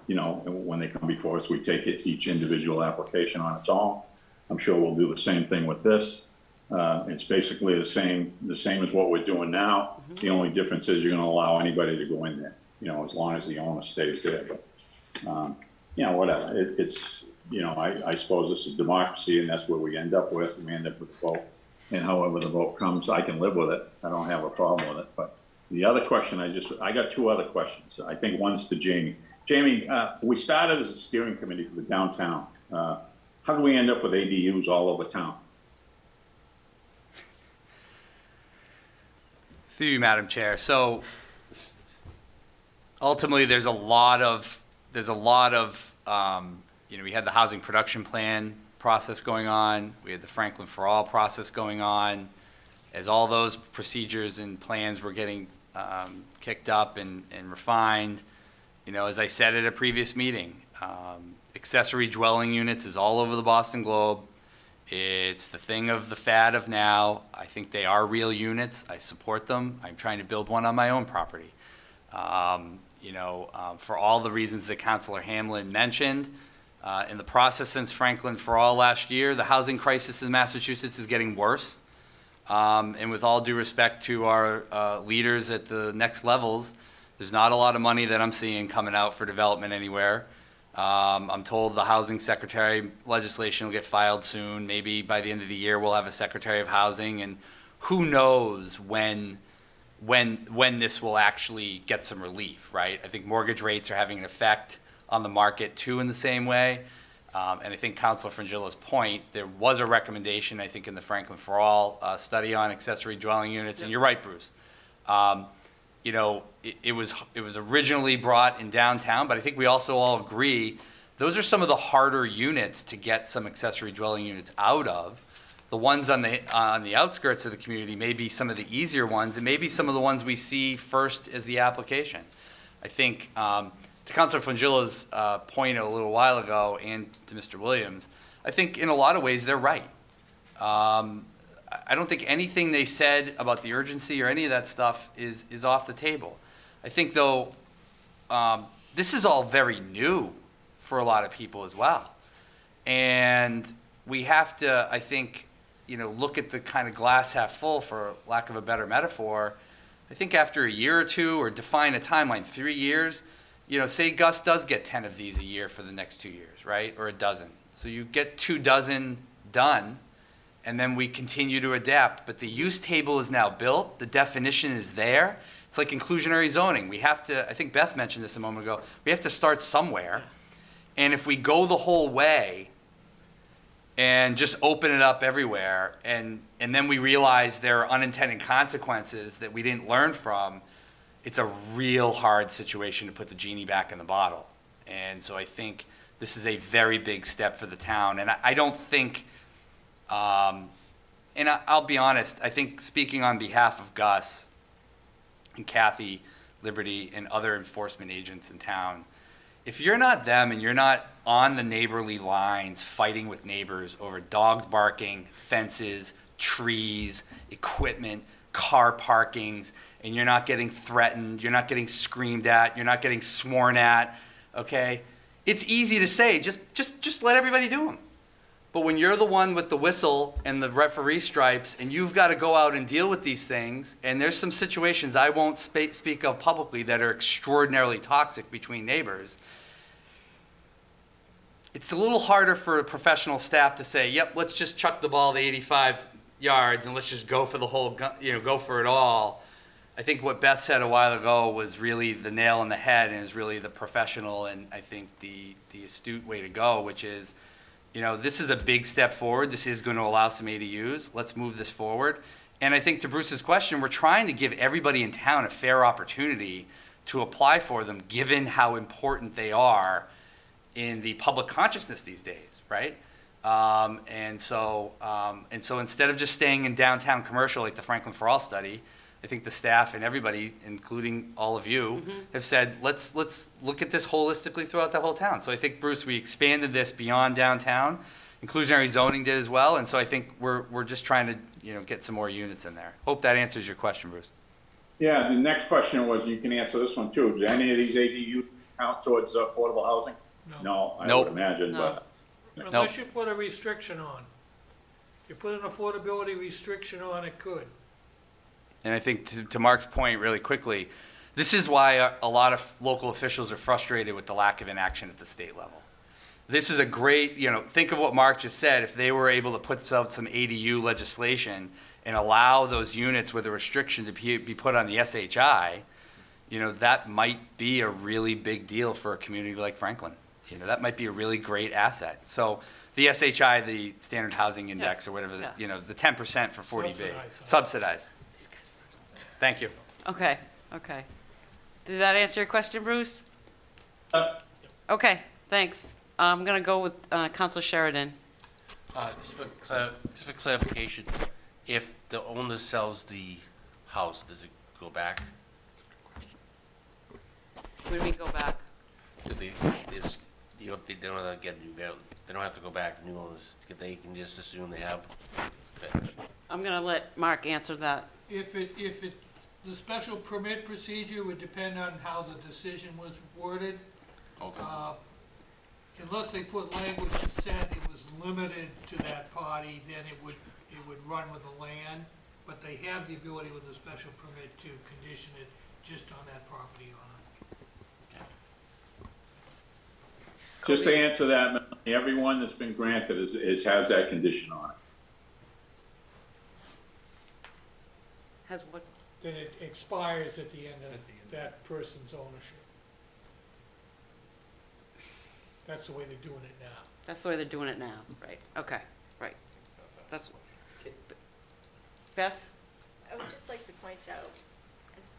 You know, when they come before us, we take each individual application on its own. I'm sure we'll do the same thing with this. It's basically the same as what we're doing now. The only difference is you're gonna allow anybody to go in there, you know, as long as the owner stays there. But, you know, whatever. It's, you know, I suppose this is democracy, and that's where we end up with. We end up with a vote. And however the vote comes, I can live with it. I don't have a problem with it. But the other question, I got two other questions. I think one's to Jamie. Jamie, we started as a steering committee for the downtown. How do we end up with ADUs all over town? Through you, Madam Chair. So ultimately, there's a lot of, you know, we had the housing production plan process going on. We had the Franklin for All process going on. As all those procedures and plans were getting kicked up and refined, you know, as I said at a previous meeting, accessory dwelling units is all over the Boston Globe. It's the thing of the fad of now. I think they are real units. I support them. I'm trying to build one on my own property. You know, for all the reasons that Councilor Hamlin mentioned, in the process since Franklin for All last year, the housing crisis in Massachusetts is getting worse. And with all due respect to our leaders at the next levels, there's not a lot of money that I'm seeing coming out for development anywhere. I'm told the housing secretary legislation will get filed soon. Maybe by the end of the year, we'll have a secretary of housing, and who knows when this will actually get some relief, right? I think mortgage rates are having an effect on the market too in the same way. And I think Councilor Frangilla's point, there was a recommendation, I think, in the Franklin for All study on accessory dwelling units, and you're right, Bruce. You know, it was originally brought in downtown, but I think we also all agree those are some of the harder units to get some accessory dwelling units out of. The ones on the outskirts of the community may be some of the easier ones, and maybe some of the ones we see first as the application. I think, to Councilor Fungilla's point a little while ago, and to Mr. Williams, I think in a lot of ways they're right. I don't think anything they said about the urgency or any of that stuff is off the table. I think, though, this is all very new for a lot of people as well. And we have to, I think, look at the kind of glass half full, for lack of a better metaphor. I think after a year or two, or define a timeline, 3 years, say Gus does get 10 of these a year for the next 2 years, right? Or a dozen. So you get 2 dozen done, and then we continue to adapt. But the use table is now built, the definition is there. It's like inclusionary zoning. We have to, I think Beth mentioned this a moment ago, we have to start somewhere. And if we go the whole way and just open it up everywhere, and then we realize there are unintended consequences that we didn't learn from, it's a real hard situation to put the genie back in the bottle. And so I think this is a very big step for the town. And I don't think, and I'll be honest, I think speaking on behalf of Gus and Kathy Liberty and other enforcement agents in town, if you're not them and you're not on the neighborly lines fighting with neighbors over dogs barking, fences, trees, equipment, car parkings, and you're not getting threatened, you're not getting screamed at, you're not getting sworn at, okay? It's easy to say, just let everybody do them. But when you're the one with the whistle and the referee stripes, and you've got to go out and deal with these things, and there's some situations I won't speak of publicly that are extraordinarily toxic between neighbors, it's a little harder for professional staff to say, yep, let's just chuck the ball the 85 yards and let's just go for the whole, go for it all. I think what Beth said a while ago was really the nail on the head, and is really the professional and I think the astute way to go, which is, this is a big step forward. This is going to allow some ADUs. Let's move this forward. And I think to Bruce's question, we're trying to give everybody in town a fair opportunity to apply for them, given how important they are in the public consciousness these days, right? And so instead of just staying in downtown commercial like the Franklin for All study, I think the staff and everybody, including all of you, have said, let's look at this holistically throughout the whole town. So I think, Bruce, we expanded this beyond downtown. Inclusionary zoning did as well, and so I think we're just trying to get some more units in there. Hope that answers your question, Bruce. Yeah, the next question was, you can answer this one too. Do any of these ADU count towards affordable housing? No, I would imagine, but. Unless you put a restriction on. If you put an affordability restriction on, it could. And I think to Mark's point really quickly, this is why a lot of local officials are frustrated with the lack of inaction at the state level. This is a great, think of what Mark just said. If they were able to put out some ADU legislation and allow those units with a restriction to be put on the SHI, that might be a really big deal for a community like Franklin. That might be a really great asset. So the SHI, the Standard Housing Index, or whatever, the 10% for 40B, subsidized. Thank you. Okay. Did that answer your question, Bruce? Okay, thanks. I'm going to go with Councilor Sheridan. Just for clarification, if the owner sells the house, does it go back? What do we go back? Do they don't have to get a new building. They don't have to go back to new owners. They can just assume they have. Okay. I'm going to let Mark answer that. The special permit procedure would depend on how the decision was worded. Okay. Unless they put language that said it was limited to that party, then it would run with the land. But they have the ability with a special permit to condition it just on that property owner. Just to answer that, everyone that's been granted has that condition on it. Has what? Then it expires at the end of that person's ownership. That's the way they're doing it now. That's the way they're doing it now, right? Okay, right. That's. Beth? I would just like to point out, as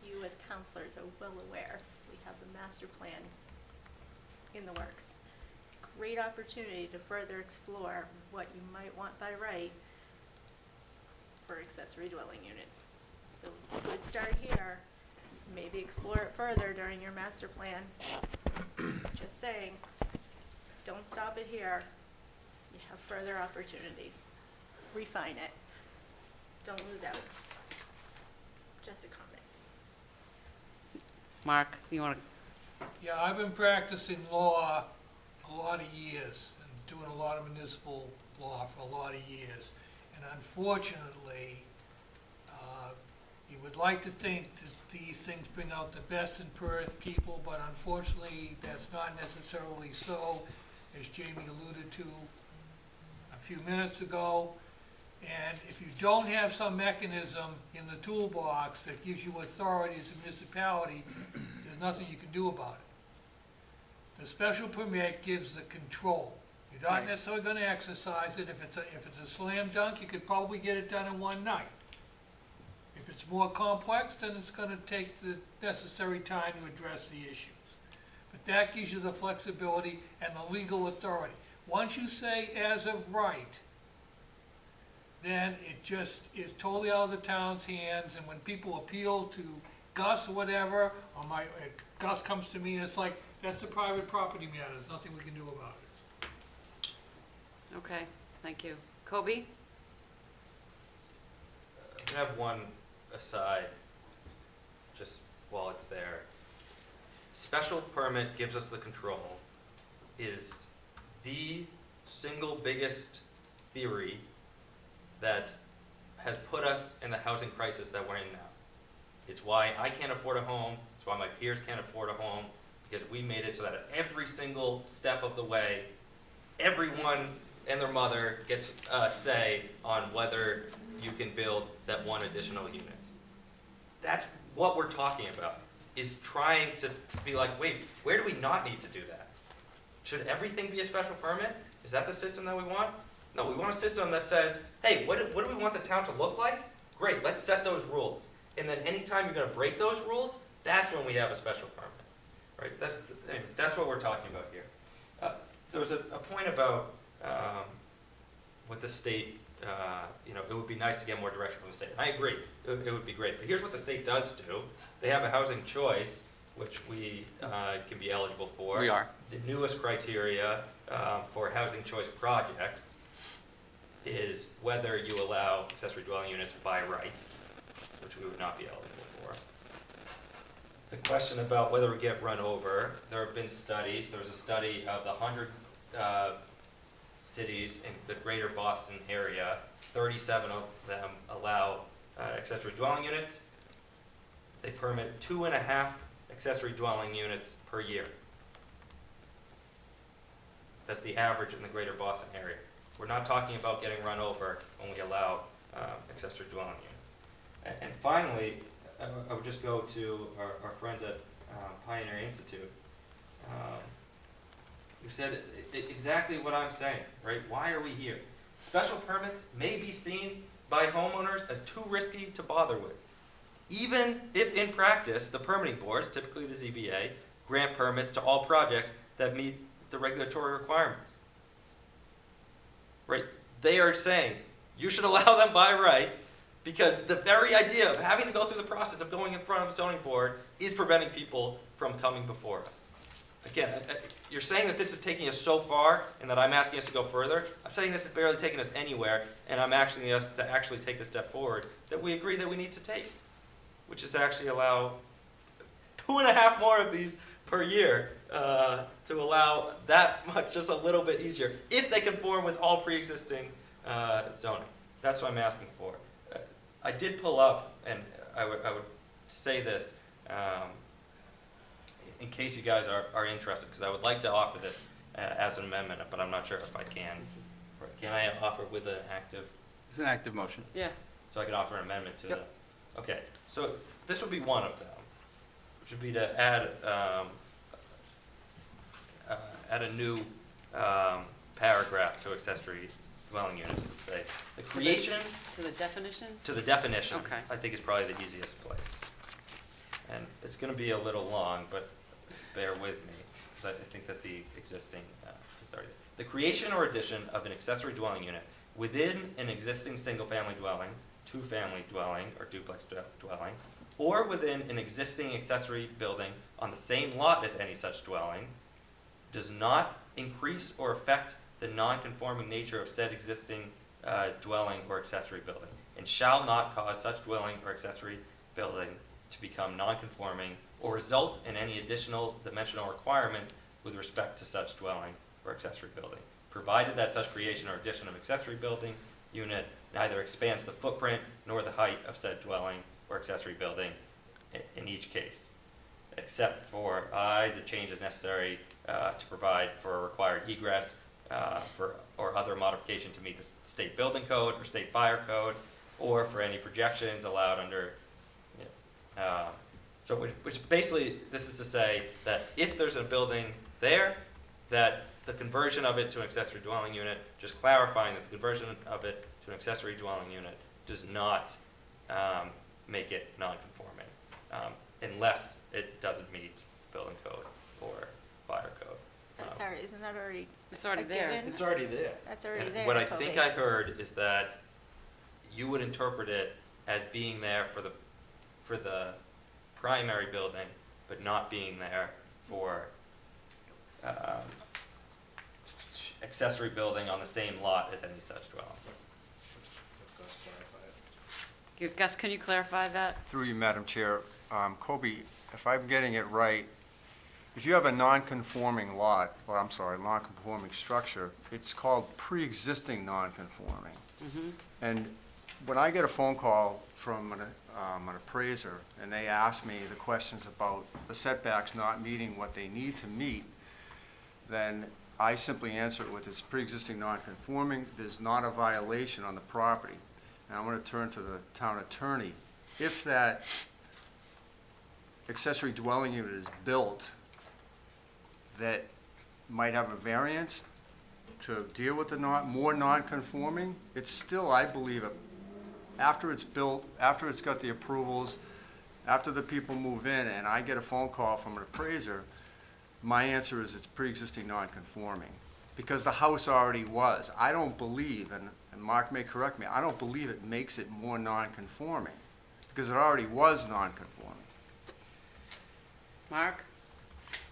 you as counselors are well aware, we have the master plan in the works. Great opportunity to further explore what you might want by right for accessory dwelling units. So good start here, maybe explore it further during your master plan. Just saying, don't stop it here. You have further opportunities. Refine it. Don't lose out. Just a comment. Mark, you want to? Yeah, I've been practicing law a lot of years and doing a lot of municipal law for a lot of years. And unfortunately, you would like to think that these things bring out the best in Perth people, but unfortunately, that's not necessarily so, as Jamie alluded to a few minutes ago. And if you don't have some mechanism in the toolbox that gives you authority as a municipality, there's nothing you can do about it. The special permit gives the control. You're not necessarily gonna exercise it. If it's a slam dunk, you could probably get it done in one night. If it's more complex, then it's gonna take the necessary time to address the issues. But that gives you the flexibility and the legal authority. Once you say as of right, then it just is totally out of the town's hands, and when people appeal to Gus or whatever, or Gus comes to me and it's like, that's a private property matter, there's nothing we can do about it. Okay, thank you. Kobe? I have one aside, just while it's there. Special permit gives us the control is the single biggest theory that has put us in the housing crisis that we're in now. It's why I can't afford a home, it's why my peers can't afford a home, because we made it so that at every single step of the way, everyone and their mother gets a say on whether you can build that one additional unit. That's what we're talking about, is trying to be like, wait, where do we not need to do that? Should everything be a special permit? Is that the system that we want? No, we want a system that says, hey, what do we want the town to look like? Great, let's set those rules. And then anytime you're gonna break those rules, that's when we have a special permit, right? That's what we're talking about here. There was a point about what the state, it would be nice to get more direction from the state. And I agree, it would be great. But here's what the state does do. They have a housing choice, which we can be eligible for. We are. The newest criteria for housing choice projects is whether you allow accessory dwelling units by right, which we would not be eligible for. The question about whether we get run over, there have been studies. There was a study of the 100 cities in the greater Boston area. 37 of them allow accessory dwelling units. They permit 2.5 accessory dwelling units per year. That's the average in the greater Boston area. We're not talking about getting run over when we allow accessory dwelling units. And finally, I would just go to our friends at Pioneer Institute. You said exactly what I'm saying, right? Why are we here? Special permits may be seen by homeowners as too risky to bother with. Even if in practice, the permitting boards, typically the ZBA, grant permits to all projects that meet the regulatory requirements. Right? They are saying you should allow them by right because the very idea of having to go through the process of going in front of a zoning board is preventing people from coming before us. Again, you're saying that this is taking us so far and that I'm asking us to go further. I'm saying this is barely taking us anywhere, and I'm asking us to actually take the step forward that we agree that we need to take, which is to actually allow 2.5 more of these per year to allow that much, just a little bit easier, if they conform with all pre-existing zoning. That's what I'm asking for. I did pull up, and I would say this in case you guys are interested, because I would like to offer this as an amendment, but I'm not sure if I can. Can I offer with an active? It's an active motion. Yeah. So I can offer an amendment to Yep. it? Okay, so this would be one of them, which would be to add a new paragraph to accessory dwelling units that say, the creation To the definition? to the definition, Okay. I think is probably the easiest place. And it's gonna be a little long, but bear with me, because I think that the existing, sorry. The creation or addition of an accessory dwelling unit within an existing single-family dwelling two-family dwelling or duplex dwelling, or within an existing accessory building on the same lot as any such dwelling, does not increase or affect the non-conforming nature of said existing dwelling or accessory building, and shall not cause such dwelling or accessory building to become non-conforming or result in any additional dimensional requirement with respect to such dwelling or accessory building, provided that such creation or addition of accessory building unit neither expands the footprint nor the height of said dwelling or accessory building in each case, except for the change is necessary to provide for a required egress or other modification to meet the state building code or state fire code, or for any projections allowed under. So which basically, this is to say that if there's a building there, that the conversion of it to an accessory dwelling unit, just clarifying that the conversion of it to an accessory dwelling unit does not make it non-conforming, unless it doesn't meet building code or fire code. I'm sorry, isn't that already? It's already a there. given? It's already there. That's already And there. what I Kobe. think I heard is that you would interpret it as being there for the primary building, but not being there for accessory building on the same lot as any such dwelling. Gus, can you clarify that? Through you, Madam Chair, Kobe, if I'm getting it right, if you have a non-conforming lot, or I'm sorry, non-conforming structure, it's called pre-existing non-conforming. And when I get a phone call from an appraiser, and they ask me the questions about the setbacks not meeting what they need to meet, then I simply answer it with it's pre-existing non-conforming, there's not a violation on the property. And I want to turn to the town attorney. If that accessory dwelling unit is built that might have a variance to deal with the more non-conforming, it's still, I believe, after it's built, after it's got the approvals, after the people move in and I get a phone call from an appraiser, my answer is it's pre-existing non-conforming, because the house already was. I don't believe, and Mark may correct me, I don't believe it makes it more non-conforming, because it already was non-conforming. Mark?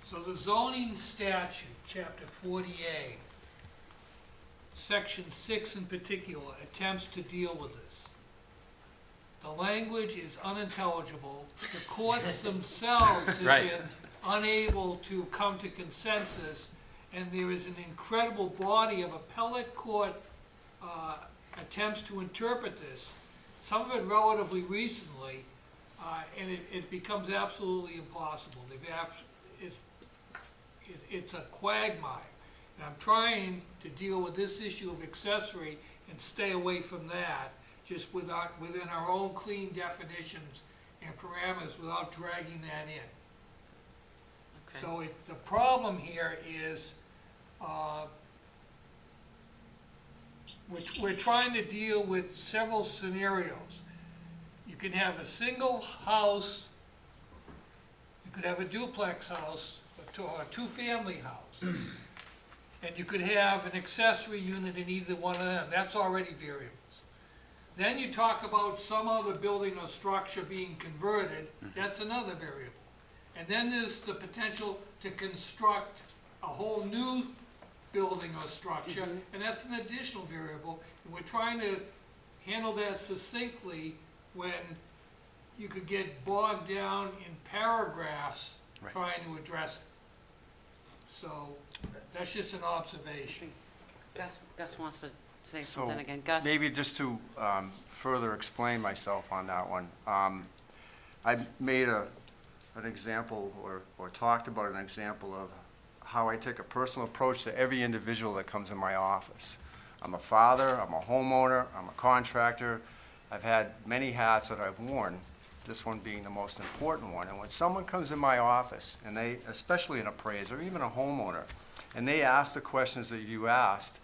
So the zoning statute, chapter 48, section 6 in particular, attempts to deal with this. The language is unintelligible. The courts themselves have Right. been unable to come to consensus, and there is an incredible body of appellate court attempts to interpret this, some of it relatively recently, and it becomes absolutely impossible. It's a quagmire. And I'm trying to deal with this issue of accessory and stay away from that, just within our own clean definitions and parameters without dragging that in. Okay. So the problem here is, we're trying to deal with several scenarios. You can have a single house, you could have a duplex house, or a two-family house, and you could have an accessory unit in either one of them. That's already variables. Then you talk about some other building or structure being converted, that's another variable. And then there's the potential to construct a whole new building or structure, and that's an additional variable. And we're trying to handle that succinctly when you could get bogged down in paragraphs Right. trying to address it. So that's just an observation. Gus wants to say So something again. Gus? maybe just to further explain myself on that one, I made an example or talked about an example of how I take a personal approach to every individual that comes in my office. I'm a father, I'm a homeowner, I'm a contractor. I've had many hats that I've worn, this one being the most important one. And when someone comes in my office, and they, especially an appraiser, even a homeowner, and they ask the questions that you asked,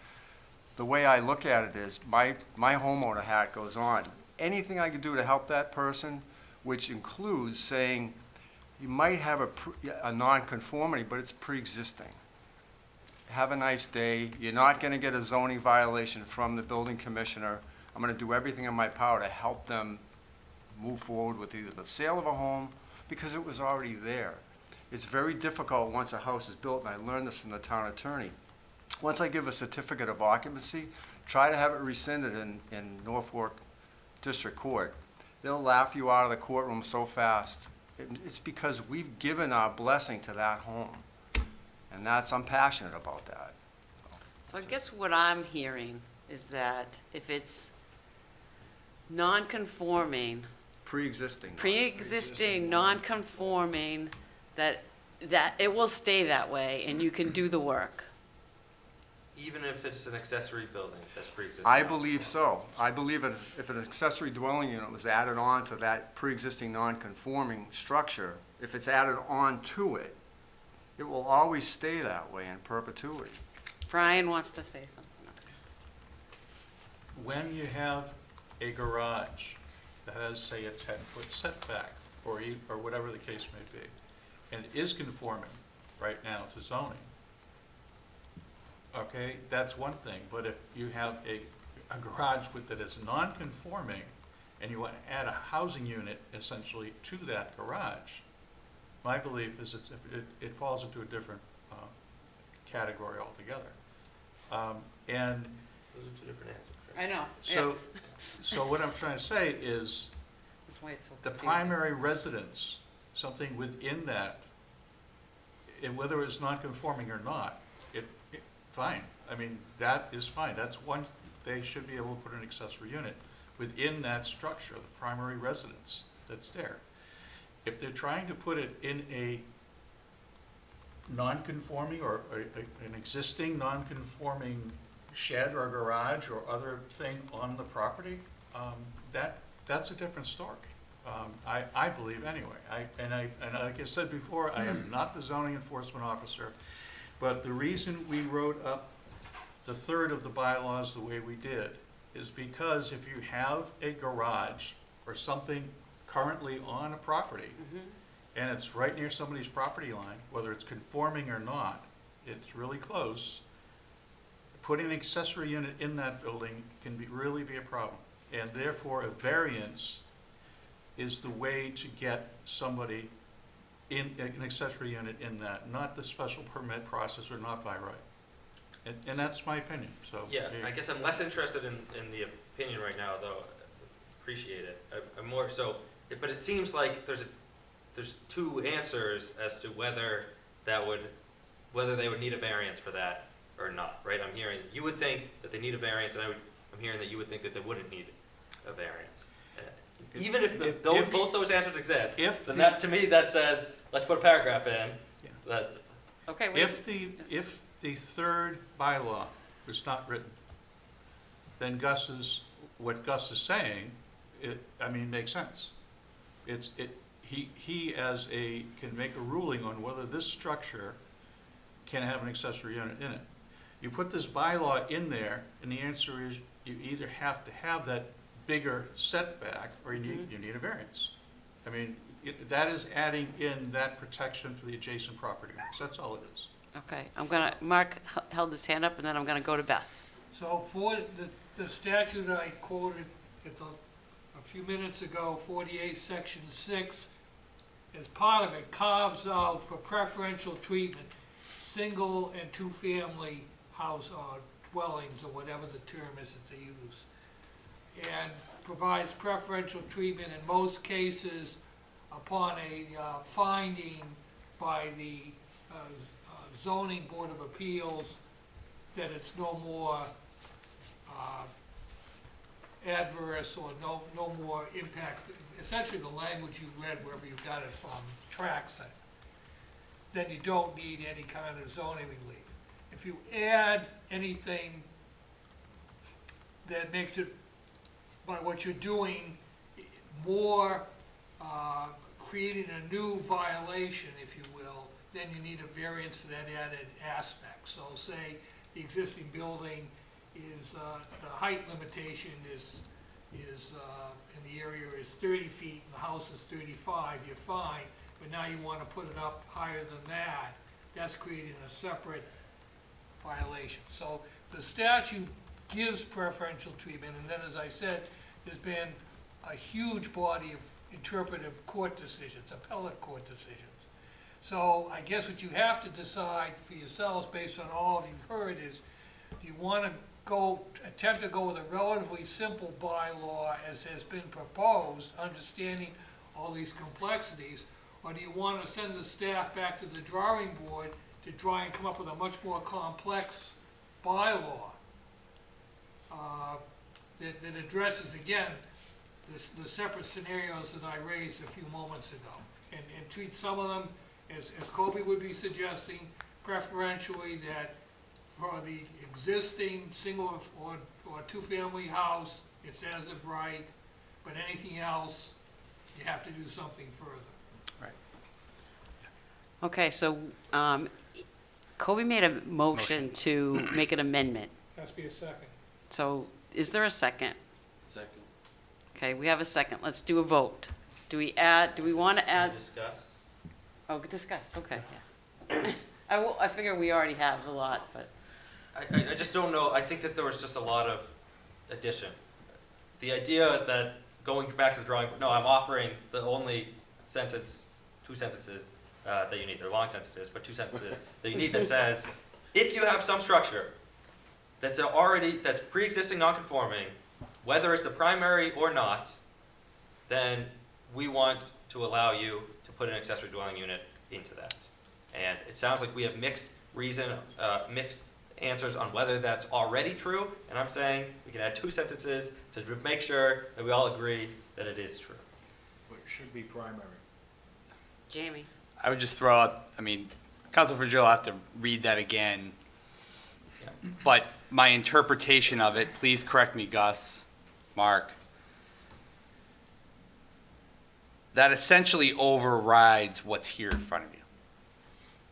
the way I look at it is my homeowner hat goes on. Anything I can do to help that person, which includes saying, you might have a nonconformity, but it's pre-existing. Have a nice day. You're not going to get a zoning violation from the building commissioner I'm gonna do everything in my power to help them move forward with either the sale of a home, because it was already there. It's very difficult once a house is built, and I learned this from the town attorney. Once I give a certificate of occupancy, try to have it rescinded in Norfolk District Court. They'll laugh you out of the courtroom so fast. It's because we've given our blessing to that home. And I'm passionate about that. So I guess what I'm hearing is that if it's non-conforming, pre-existing, non-conforming, that it will stay that way and you can do the work. Even if it's an accessory building that's pre-existing? I believe so. I believe if an accessory dwelling unit was added on to that pre-existing non-conforming structure, if it's added on to it, it will always stay that way in perpetuity. Brian wants to say something. When you have a garage that has, say, a 10-foot setback, or whatever the case may be, and is conforming right now to zoning, okay, that's one thing. But if you have a garage that is non-conforming, and you want to add a housing unit essentially to that garage, my belief is it falls into a different category altogether. And those are two different answers. I know. So what I'm trying to say is That's why it's so the confusing. primary residence, something within that, and whether it's non-conforming or not, fine. I mean, that is fine. That's one, they should be able to put an accessory unit within that structure, the primary residence that's there. If they're trying to put it in a non-conforming or an existing non-conforming shed or garage or other thing on the property, that's a different story. I believe anyway. And like I said before, I am not the zoning enforcement officer, but the reason we wrote up the third of the bylaws the way we did is because if you have a garage or something currently on a property, and it's right near somebody's property line, whether it's conforming or not, it's really close, putting an accessory unit in that building can really be a problem. And therefore, a variance is the way to get somebody in an accessory unit in that, not the special permit process or not by right. And that's my opinion, so. Yeah, I guess I'm less interested in the opinion right now, though. Appreciate it. I'm more so, but it seems like there's two answers as to whether they would need a variance for that or not, right? I'm hearing, you would think that they need a variance, and I'm hearing that you would think that they wouldn't need a variance. Even if both those answers exist, then that, to me, that says, let's put a paragraph in. Yeah. That, Okay. Wait. If the third bylaw was not written, then what Gus is saying, makes sense. He can make a ruling on whether this structure can have an accessory unit in it. You put this bylaw in there, and the answer is you either have to have that bigger setback or you need a variance. I mean, that is adding in that protection for the adjacent property owners. That's all it is. Okay, Mark held his hand up, and then I'm gonna go to Beth. So for the statute I quoted a few minutes ago, 48, Section 6, as part of it, carves out for preferential treatment, single and two-family house or dwellings, or whatever the term is that they use, and provides preferential treatment in most cases upon a finding by the zoning board of appeals that it's no more adverse or no more impact. Essentially the language you read wherever you got it from tracks it. Then you don't need any kind of zoning relief. If you add anything that makes it, by what you're doing, more creating a new violation, if you will, then you need a variance for that added aspect. So say the existing building is, the height limitation is in the area is 30 feet and the house is 35, you're fine. But now you want to put it up higher than that, that's creating a separate violation. So the statute gives preferential treatment. And then, as I said, there's been a huge body of interpretive court decisions, appellate court decisions. So I guess what you have to decide for yourselves, based on all you've heard, is do you want to attempt to go with a relatively simple bylaw as has been proposed, understanding all these complexities, or do you want to send the staff back to the drawing board to try and come up with a much more complex bylaw that addresses, again, the separate scenarios that I raised a few moments ago, and treat some of them, as Kobe would be suggesting, preferentially that for the existing single or two-family house, it's as of right, but anything else, you have to do something further. Right. Okay, so Kobe made a motion to make an amendment. Has to be a second. So is there a second? Second. Okay, we have a second. Let's do a vote. Do we want to add? Discuss. Oh, discuss, okay, yeah. I figure we already have a lot, but. I just don't know, I think that there was just a lot of addition. The idea that going back to the drawing board, no, I'm offering the only sentence, 2 sentences that you need. They're long sentences, but 2 sentences that you need that says, if you have some structure that's pre-existing non-conforming, whether it's the primary or not, then we want to allow you to put an accessory dwelling unit into that. And it sounds like we have mixed answers on whether that's already true, and I'm saying we can add 2 sentences to make sure that we all agree that it is true. But it should be primary. Jamie? I would just throw out, Councilor Frangillo will have to read that again. Yeah. But my interpretation of it, please correct me, Gus, Mark, that essentially overrides what's here in front of you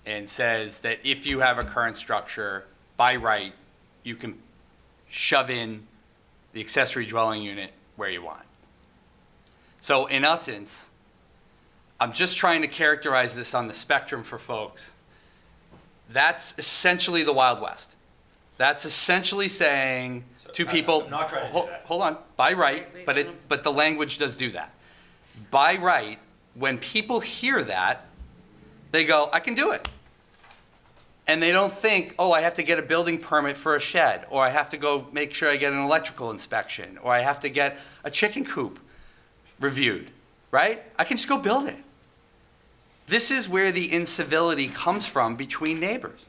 and says that if you have a current structure, by right, you can shove in the accessory dwelling unit where you want. So in essence, I'm just trying to characterize this on the spectrum for folks. That's essentially the Wild West. That's essentially saying to people, I'm not trying to do that. hold on, by right, but the language does do that. By right, when people hear that, they go, I can do it. And they don't think, oh, I have to get a building permit for a shed, or I have to go make sure I get an electrical inspection, or I have to get a chicken coop reviewed, right? I can just go build it. This is where the incivility comes from between neighbors.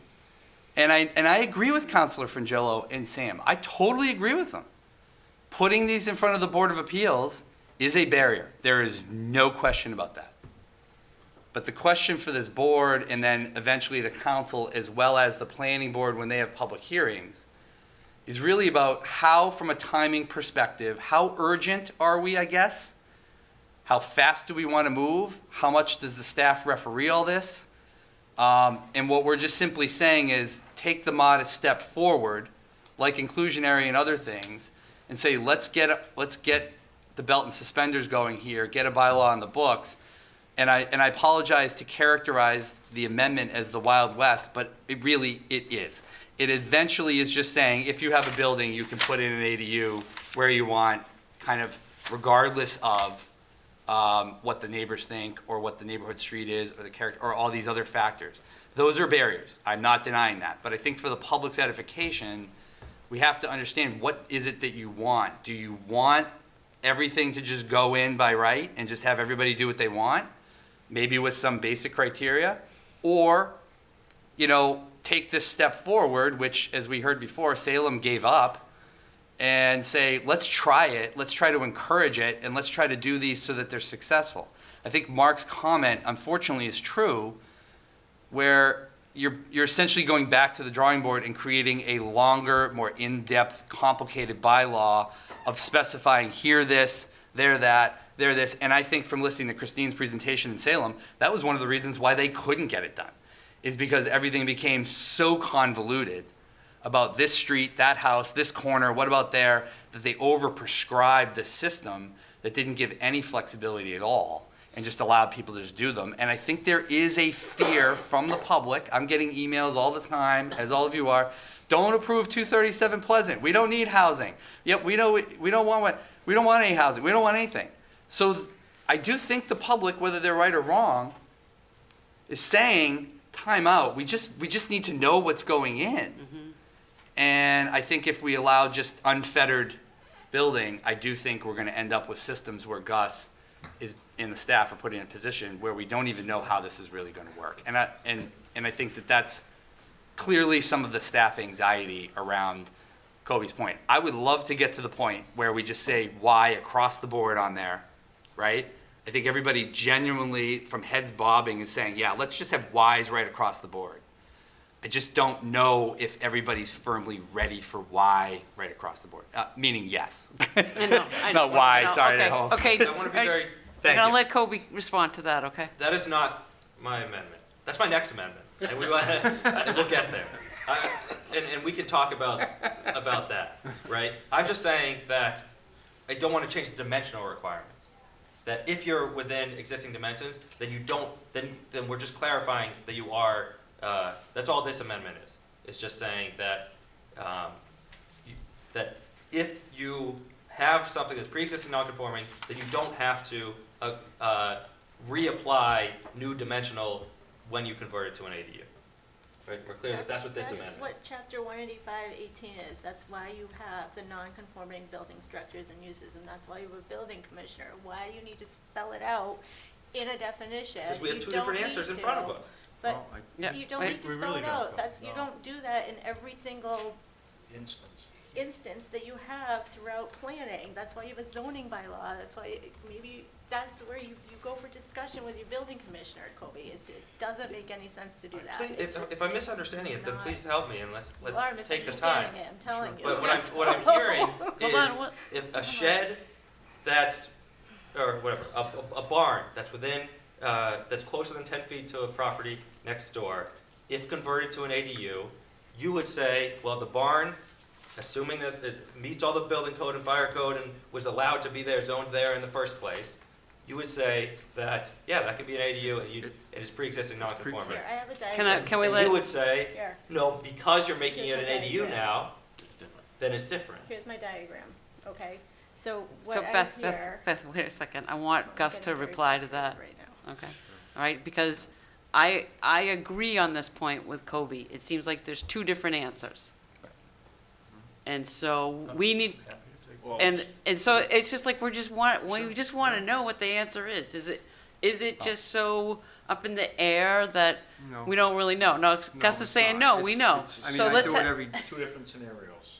And I agree with Councilor Frangillo and Sam. I totally agree with them. Putting these in front of the Board of Appeals is a barrier. There is no question about that. But the question for this board, and then eventually the council, as well as the planning board when they have public hearings, is really about how, from a timing perspective, how urgent are we, I guess? How fast do we want to move? How much does the staff referee all this? And what we're just simply saying is take the modest step forward, like inclusionary and other things, and say, let's get the belt and suspenders going here, get a bylaw on the books. And I apologize to characterize the amendment as the Wild West, but it is. It eventually is just saying, if you have a building, you can put in an ADU where you want, kind of regardless of what the neighbors think, or what the neighborhood street is, or the character, or all these other factors. Those are barriers. I'm not denying that. But I think for the public's edification, we have to understand, what is it that you want? Do you want everything to just go in by right and just have everybody do what they want? Maybe with some basic criteria, or, take this step forward, which, as we heard before, Salem gave up, and say, let's try it, let's try to encourage it, and let's try to do these so that they're successful. I think Mark's comment, unfortunately, is true, where you're essentially going back to the drawing board and creating a longer, more in-depth, complicated bylaw of specifying here this, there that, there this. And I think from listening to Christine's presentation in Salem, that was one of the reasons why they couldn't get it done, is because everything became so convoluted about this street, that house, this corner, what about there, that they overprescribed the system that didn't give any flexibility at all and just allowed people to just do them. And I think there is a fear from the public, I'm getting emails all the time, as all of you are, Don't approve 237 Pleasant. We don't need housing. Yep, we know we don't want any housing. We don't want anything. So I do think the public, whether they're right or wrong, is saying, time out. We just need to know what's going in. And I think if we allow just unfettered building, I do think we're going to end up with systems where Gus is and the staff are put in a position where we don't even know how this is really going to work. And I think that that's clearly some of the staff anxiety around Kobe's point. I would love to get to the point where we just say why across the board on there, right? I think everybody genuinely, from heads bobbing, is saying, yeah, let's just have whys right across the board. I just don't know if everybody's firmly ready for why right across the board. Meaning yes. I know. Not why, No, sorry. okay, no. okay. I want to be very, I'm gonna let Kobe respond to that, okay? that is not my amendment. That's my next amendment, and we want and we'll get there. And we can talk about that, right? I'm just saying that I don't want to change the dimensional requirements. That if you're within existing dimensions, then you don't. Then we're just clarifying that you are. That's all this amendment is. It's just saying that that if you have something that's pre-existing non-conforming, then you don't have to reapply new dimensional when you convert it to an ADU. Right? We're clear that that's what this amendment. That's what chapter 185-18 is. That's why you have the non-conforming building structures and uses, and that's why you have a building commissioner. Why do you need to spell it out in a definition? Because we have You two don't different need answers in to. front of us. But Well, Yeah, you don't I- need to we spell really it don't, out. though. That's, you No. don't do that in every single instance that you have throughout planning. That's why you have a zoning bylaw. That's why maybe that's where you go for discussion with your building commissioner, Kobe. It doesn't make any sense to do that. Please, It just if I'm is misunderstanding it, then not- please help me and let's You are take the time. misunderstanding it, I'm telling you. But what I'm hearing is on, what- if a shed that's, or whatever, a barn that's within, that's closer than 10 feet to a property next door, if converted to an ADU, you would say, well, the barn, assuming that it meets all the building code and fire code and was allowed to be there, zoned there in the first place, you would say that, yeah, that could be an ADU and it is pre-existing non-conforming. Here, I have a diagram. Can we And let, you would say, Here, no, because you're making it Here's an my ADU diagram. now, It's different. then it's different. here's my diagram, okay? So so what I Beth, have here. Beth, wait a second. I want Gus to getting very reply to that. frustrated right now. Okay, all right, because I agree on this point with Kobe. It seems like there's two different answers. And so we need, and so it's just like we just want to know what the answer is. Is it just so up in the air that No. we don't really know? No, Gus is it's saying, not. no, we It's- know. I mean, So I let's, do it every, Two different scenarios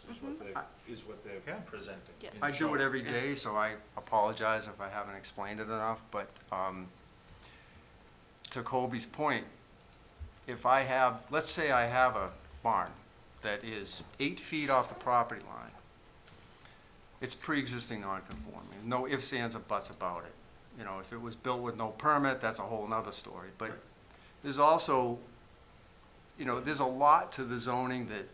is what they're presenting. Yes. I do it every day, so I apologize if I haven't explained it enough, but, to Colby's point, if I have, let's say I have a barn that is 8 feet off the property line, it's pre-existing non-conforming, no ifs, ands, or buts about it. You know, if it was built with no permit, that's a whole nother story, but there's also, you know, there's a lot to the zoning that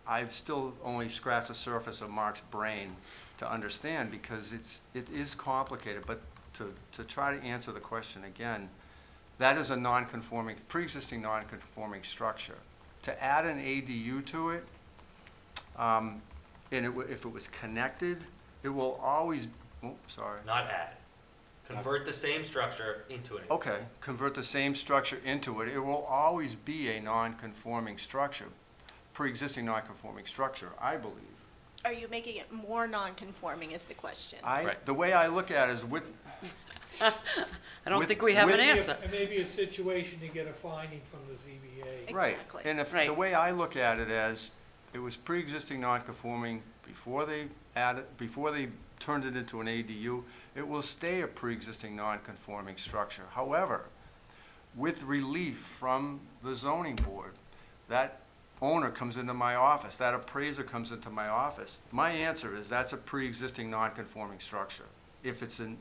I've still only scratched the surface of Mark's brain to understand, because it is complicated, but to try to answer the question again, that is a non-conforming, pre-existing non-conforming structure. To add an ADU to it, and if it was connected, it will always, oh, sorry. Not add. Convert the same structure into an ADU. Okay, convert the same structure into it, it will always be a non-conforming structure, pre-existing non-conforming structure, I believe. Are you making it more non-conforming is the question? The way I look at it is with, I don't with- think we have an with- answer. It may be a situation to get a finding from the ZBA. right, Exactly. and if, Right. the way I look at it as, it was pre-existing non-conforming before they turned it into an ADU, it will stay a pre-existing non-conforming structure. However, with relief from the zoning board, that owner comes into my office, that appraiser comes into my office. My answer is that's a pre-existing non-conforming structure, if it's a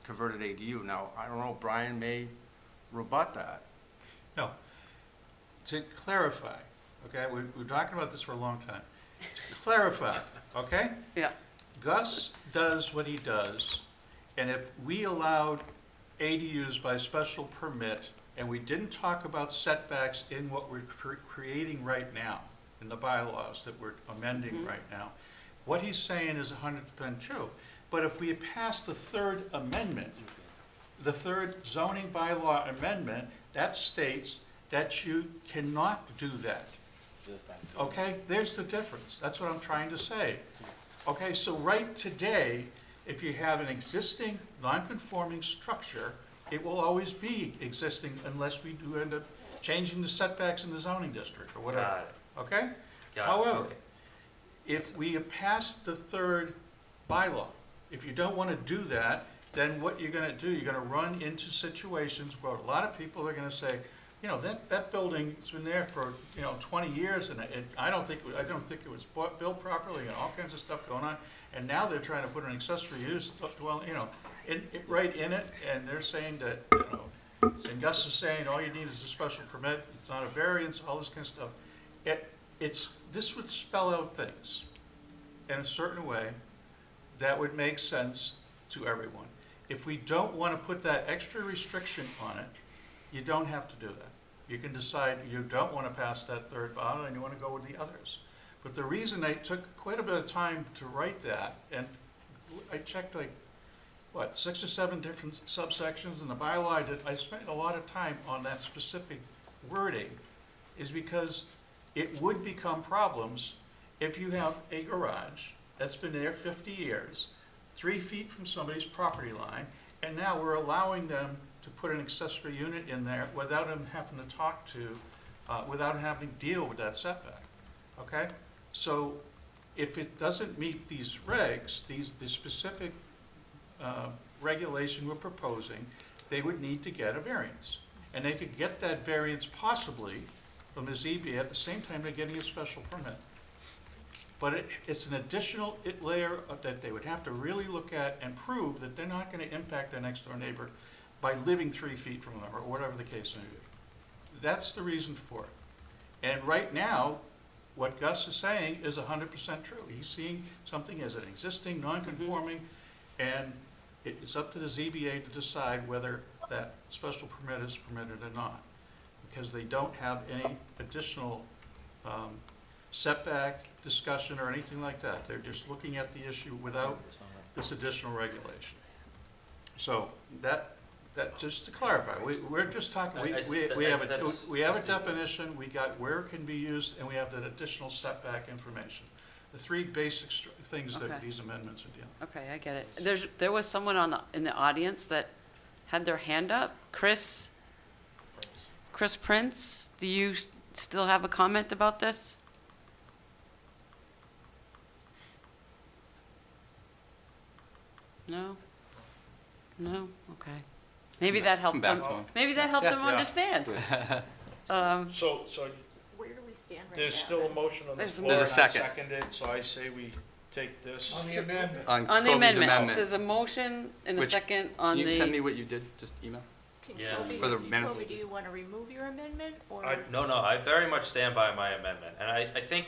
converted ADU. Now, I don't know, Brian may rebut that. No. To clarify, okay, we're talking about this for a long time. To clarify, okay? Yeah. Gus does what he does, and if we allowed ADUs by special permit, and we didn't talk about setbacks in what we're creating right now, in the bylaws that we're amending right now. What he's saying is 100% true. But if we had passed the third amendment, the third zoning bylaw amendment, that states that you cannot do that. Okay, there's the difference. That's what I'm trying to say. Okay, so right today, if you have an existing non-conforming structure, it will always be existing unless we do end up changing the setbacks in the zoning district or whatever. Got it. Okay? Got it. However, Okay. if we have passed the third bylaw, if you don't want to do that, then what you're going to do, you're going to run into situations where a lot of people are going to say, you know, that building's been there for, 20 years, and I don't think it was built properly, and all kinds of stuff going on, and now they're trying to put an accessory use, right in it, and they're saying that, and Gus is saying, all you need is a special permit, it's not a variance, all this kind of stuff. This would spell out things in a certain way that would make sense to everyone. If we don't want to put that extra restriction on it, you don't have to do that. You can decide you don't want to pass that third bylaw and you want to go with the others. But the reason I took quite a bit of time to write that, and I checked 6 or 7 different subsections in the bylaw, I spent a lot of time on that specific wording, is because it would become problems if you have a garage that's been there 50 years, 3 feet from somebody's property line, and now we're allowing them to put an accessory unit in there without them having to without having to deal with that setback, okay? So if it doesn't meet these regs, the specific regulation we're proposing, they would need to get a variance. And they could get that variance possibly from the ZBA at the same time they're getting a special permit. But it's an additional layer that they would have to really look at and prove that they're not going to impact their next door neighbor by living 3 feet from them, or whatever the case may be. That's the reason for it. And right now, what Gus is saying is 100% true. He's seeing something as an existing, non-conforming, and it's up to the ZBA to decide whether that special permit is permitted or not, because they don't have any additional setback discussion or anything like that. They're just looking at the issue without this additional regulation. So that just to clarify, we're just talking, we have a definition, we got where it can be used, and we have that additional setback information. The 3 basic things that these amendments are dealing with. Okay, I get it. There was someone in the audience that had their hand up. Chris Prince, do you still have a comment about this? No? No? Okay. Maybe that helped them. Maybe that helped them understand. So Where do we stand right now? there's still a motion on the There's a floor, and I second. seconded, so I say we take this. On the amendment. On the Kobe's amendment, there's a motion and a Which- second on Can you send me the, what you did, just email? Yeah. For the minutes. Kobe, do you want to remove your amendment, or? No, I very much stand by my amendment, and I think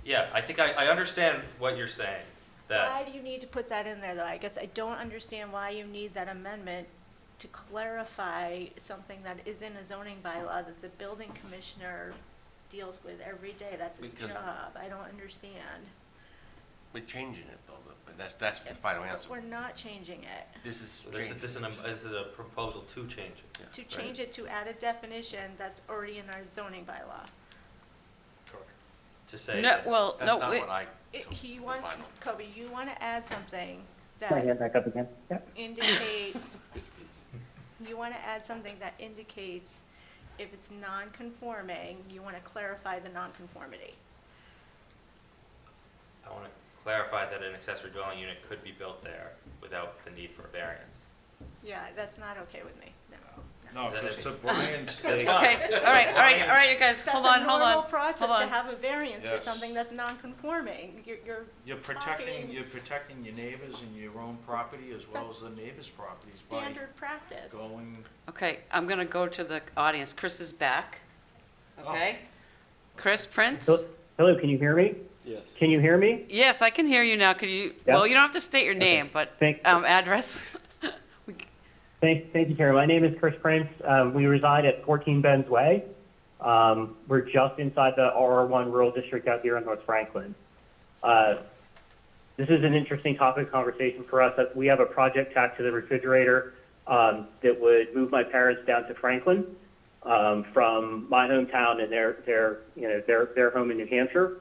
I understand what you're saying, that, Why do you need to put that in there, though? I guess I don't understand why you need that amendment to clarify something that is in a zoning bylaw that the building commissioner deals with every day. That's his Because- job. I don't understand. We're changing it though, but that's the final But answer. we're not changing it. This is this changing. is a proposal to change it. To change it to add a definition that's already in our zoning bylaw. Correct. To say. no, that- well, That's no, not wait, what I took He the wants, final. Kobe, you want to add something Can I that get back up again? Yep. indicates, you want to add something that indicates if it's non-conforming, you want to clarify the non-conformity. I want to clarify that an accessory dwelling unit could be built there without the need for a variance. Yeah, that's not okay with me, no. No, because to Brian's. That's okay, fine. all right, you guys, hold on, That's a normal hold process on. to have a variance for Yes. something that's non-conforming. You're protecting your neighbors and your own property as well as the neighbors' properties by Standard practice. going. Okay, I'm gonna go to the audience. Chris is back. Okay? Chris Prince? Hello, can you hear me? Yes. Can you hear me? Yes, I can hear you now. Could you, Yeah. well, you don't have to state your name, but, address? Thank you, Karen. My name is Chris Prince. We reside at 14 Ben's Way. We're just inside the RR1 rural district out here in North Franklin. This is an interesting topic of conversation for us. We have a project tacked to the refrigerator that would move my parents down to Franklin from my hometown and their home in New Hampshire.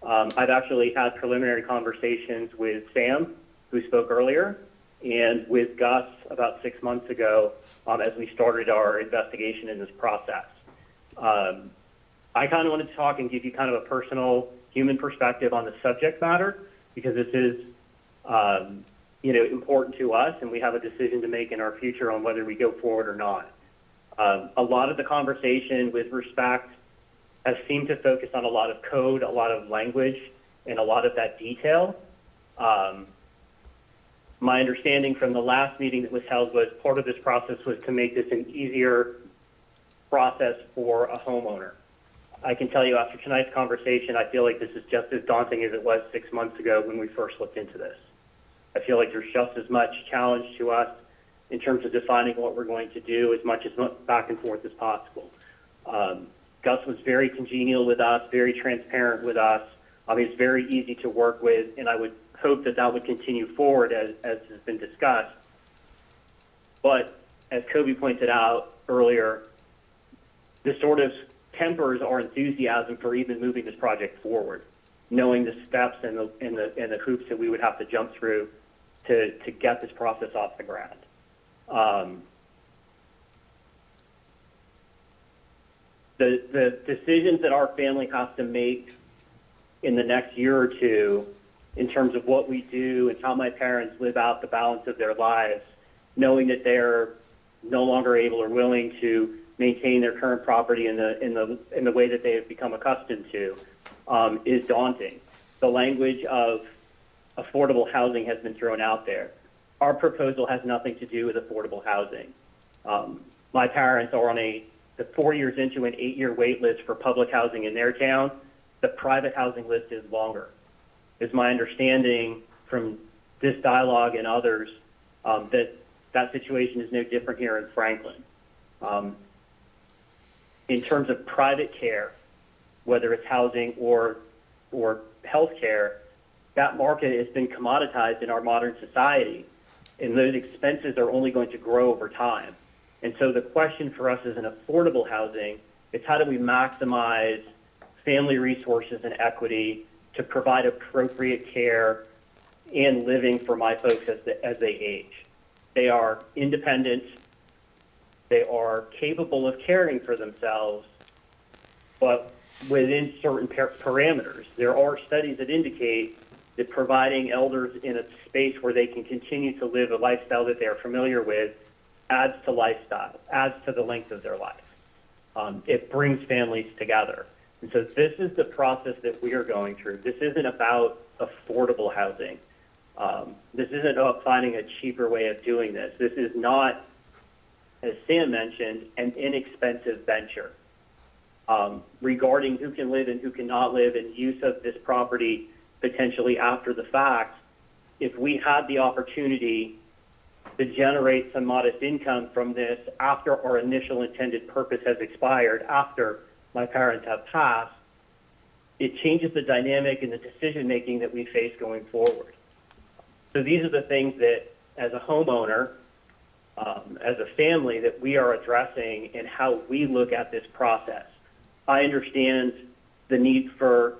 I've actually had preliminary conversations with Sam, who spoke earlier, and with Gus about 6 months ago as we started our investigation in this process. I kind of wanted to talk and give you kind of a personal human perspective on the subject matter, because this is important to us, and we have a decision to make in our future on whether we go forward or not. A lot of the conversation with respect has seemed to focus on a lot of code, a lot of language, and a lot of that detail. My understanding from the last meeting that was held was part of this process was to make this an easier process for a homeowner. I can tell you after tonight's conversation, I feel like this is just as daunting as it was 6 months ago when we first looked into this. I feel like there's just as much challenge to us in terms of defining what we're going to do, as much as back and forth as possible. Gus was very congenial with us, very transparent with us. It's very easy to work with, and I would hope that that would continue forward as has been discussed. But as Kobe pointed out earlier, this sort of tempers our enthusiasm for even moving this project forward, knowing the steps and the hoops that we would have to jump through to get this process off the ground. The decisions that our family has to make in the next year or two in terms of what we do and how my parents live out the balance of their lives, knowing that they're no longer able or willing to maintain their current property in the way that they have become accustomed to, is daunting. The language of affordable housing has been thrown out there. Our proposal has nothing to do with affordable housing. My parents are on the 4 years into an 8-year wait list for public housing in their town. The private housing list is longer. It's my understanding from this dialogue and others that situation is no different here in Franklin. In terms of private care, whether it's housing or health care, that market has been commoditized in our modern society, and those expenses are only going to grow over time. And so the question for us as an affordable housing is how do we maximize family resources and equity to provide appropriate care and living for my folks as they age. They are independent, they are capable of caring for themselves, but within certain parameters. There are studies that indicate that providing elders in a space where they can continue to live a lifestyle that they are familiar with adds to lifestyle, adds to the length of their life. It brings families together. And so this is the process that we are going through. This isn't about affordable housing. This isn't about finding a cheaper way of doing this. This is not, as Sam mentioned, an inexpensive venture. Regarding who can live and who cannot live and use of this property potentially after the fact, if we had the opportunity to generate some modest income from this after our initial intended purpose has expired, after my parents have passed, it changes the dynamic and the decision-making that we face going forward. So these are the things that, as a homeowner, as a family, that we are addressing and how we look at this process. I understand the need for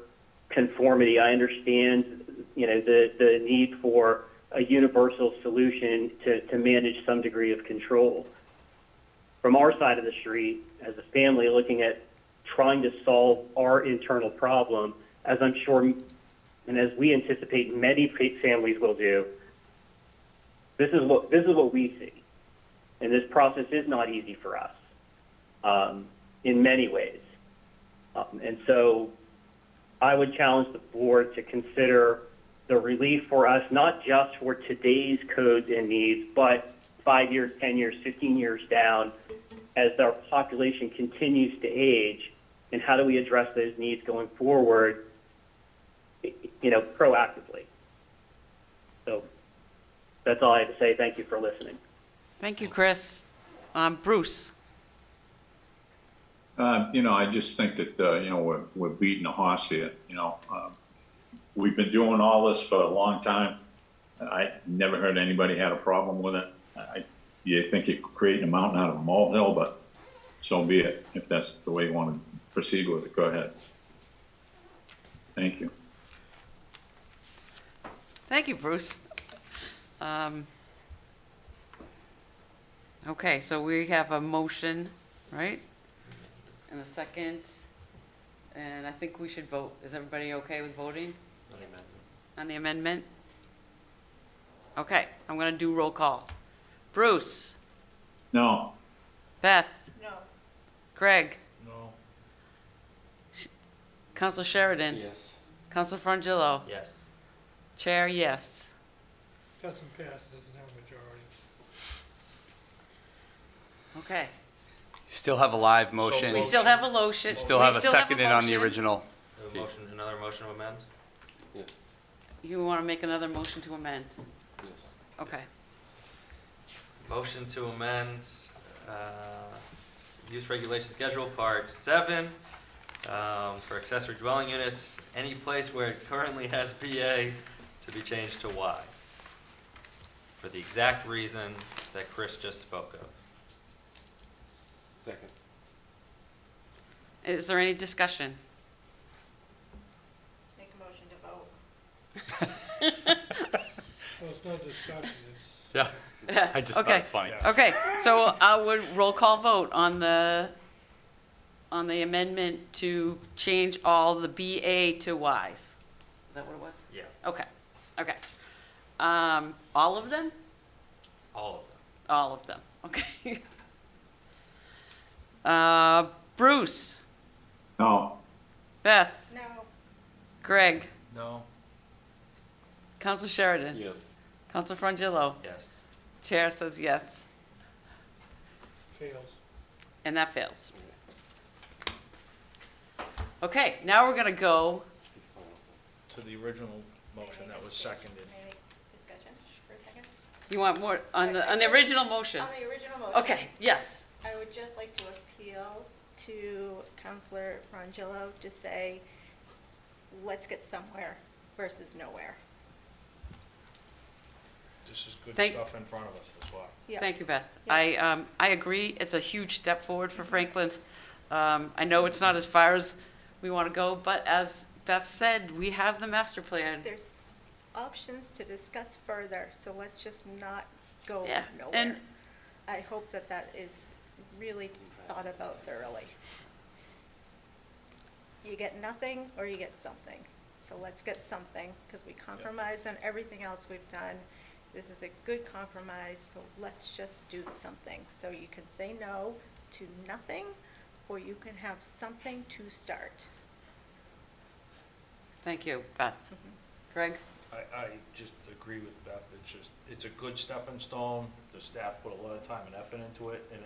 conformity. I understand, the need for a universal solution to manage some degree of control. From our side of the street, as a family looking at trying to solve our internal problem, as I'm sure and as we anticipate many families will do, this is what we see. And this process is not easy for us in many ways. And so I would challenge the board to consider the relief for us, not just for today's codes and needs, but 5 years, 10 years, 15 years down as our population continues to age, and how do we address those needs going forward, proactively. So that's all I have to say. Thank you for listening. Thank you, Chris. Bruce. I just think that, we're beating a horse here, we've been doing all this for a long time. I never heard anybody had a problem with it. You think you're creating a mountain out of a molehill, but so be it. If that's the way you want to proceed with it, go ahead. Thank you. Thank you, Bruce. Okay, so we have a motion, right? And a second, and I think we should vote. Is everybody okay with voting? On the amendment? Okay, I'm gonna do roll call. Bruce? No. Beth? No. Greg? No. Council Sheridan? Yes. Council Frangillo? Yes. Chair, yes. Doesn't pass, doesn't have a majority. Okay. Still have a live motion. We still have a motion. Still we have a still second on the motion. original. A motion, another motion to amend? You want to make another motion to amend? Yes. Okay. Motion to amend, use regulation schedule, part 7, for accessory dwelling units, any place where it currently has PA to be changed to Y. For the exact reason that Chris just spoke of. Second. Is there any discussion? Make a motion to vote. Well, it's no discussion, it's. Yeah. I just thought it Okay. was funny. Okay, so I would roll call vote on the amendment to change all the BA to Ys. Is that what it was? Yeah. Okay, okay. All of them? All of them. All of them, okay. Bruce? No. Beth? No. Greg? No. Council Sheridan? Yes. Council Frangillo? Yes. Chair says yes, Fails. and that fails. Okay, now we're gonna go, To the original motion that was seconded. May I make discussion for a second? you want more, on the original motion? On the original motion. Okay, yes. I would just like to appeal to Counselor Frangillo to say, let's get somewhere versus nowhere. This is good Thank- stuff in front of us, that's why. Yeah. Thank you, Beth. Yeah. I agree, it's a huge step forward for Franklin. I know it's not as far as we want to go, but as Beth said, we have the master plan. There's options to discuss further, so let's just not go Yeah, nowhere. and- I hope that that is really thought about thoroughly. You get nothing or you get something. So let's get something, because we compromised on everything else we've done. This is a good compromise, so let's just do something. So you can say no to nothing, or you can have something to start. Thank you, Beth. Greg? I just agree with Beth, it's a good stepping stone, the staff put a lot of time and effort into it, and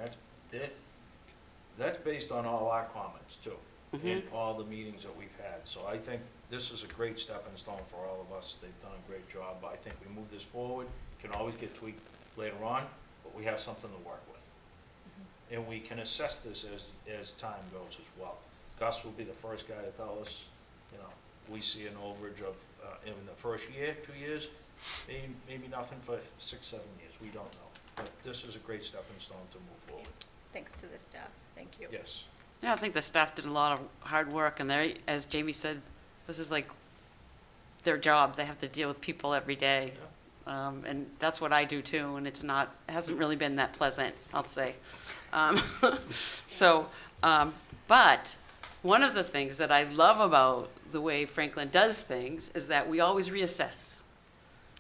that's based on all our comments too, and all the meetings that we've had, so I think this is a great stepping stone for all of us, they've done a great job, I think we move this forward, can always get tweaked later on, but we have something to work with. And we can assess this as time goes as well. Gus will be the first guy to tell us, we see an overage of, in the first year, 2 years, maybe nothing for 6, 7 years, we don't know. But this is a great stepping stone to move forward. Thanks to the staff, thank you. Yes. Yeah, I think the staff did a lot of hard work, and they, as Jamie said, this is like their job. They have to deal with people every day. And that's what I do too, and it hasn't really been that pleasant, I'll say. But one of the things that I love about the way Franklin does things is that we always reassess.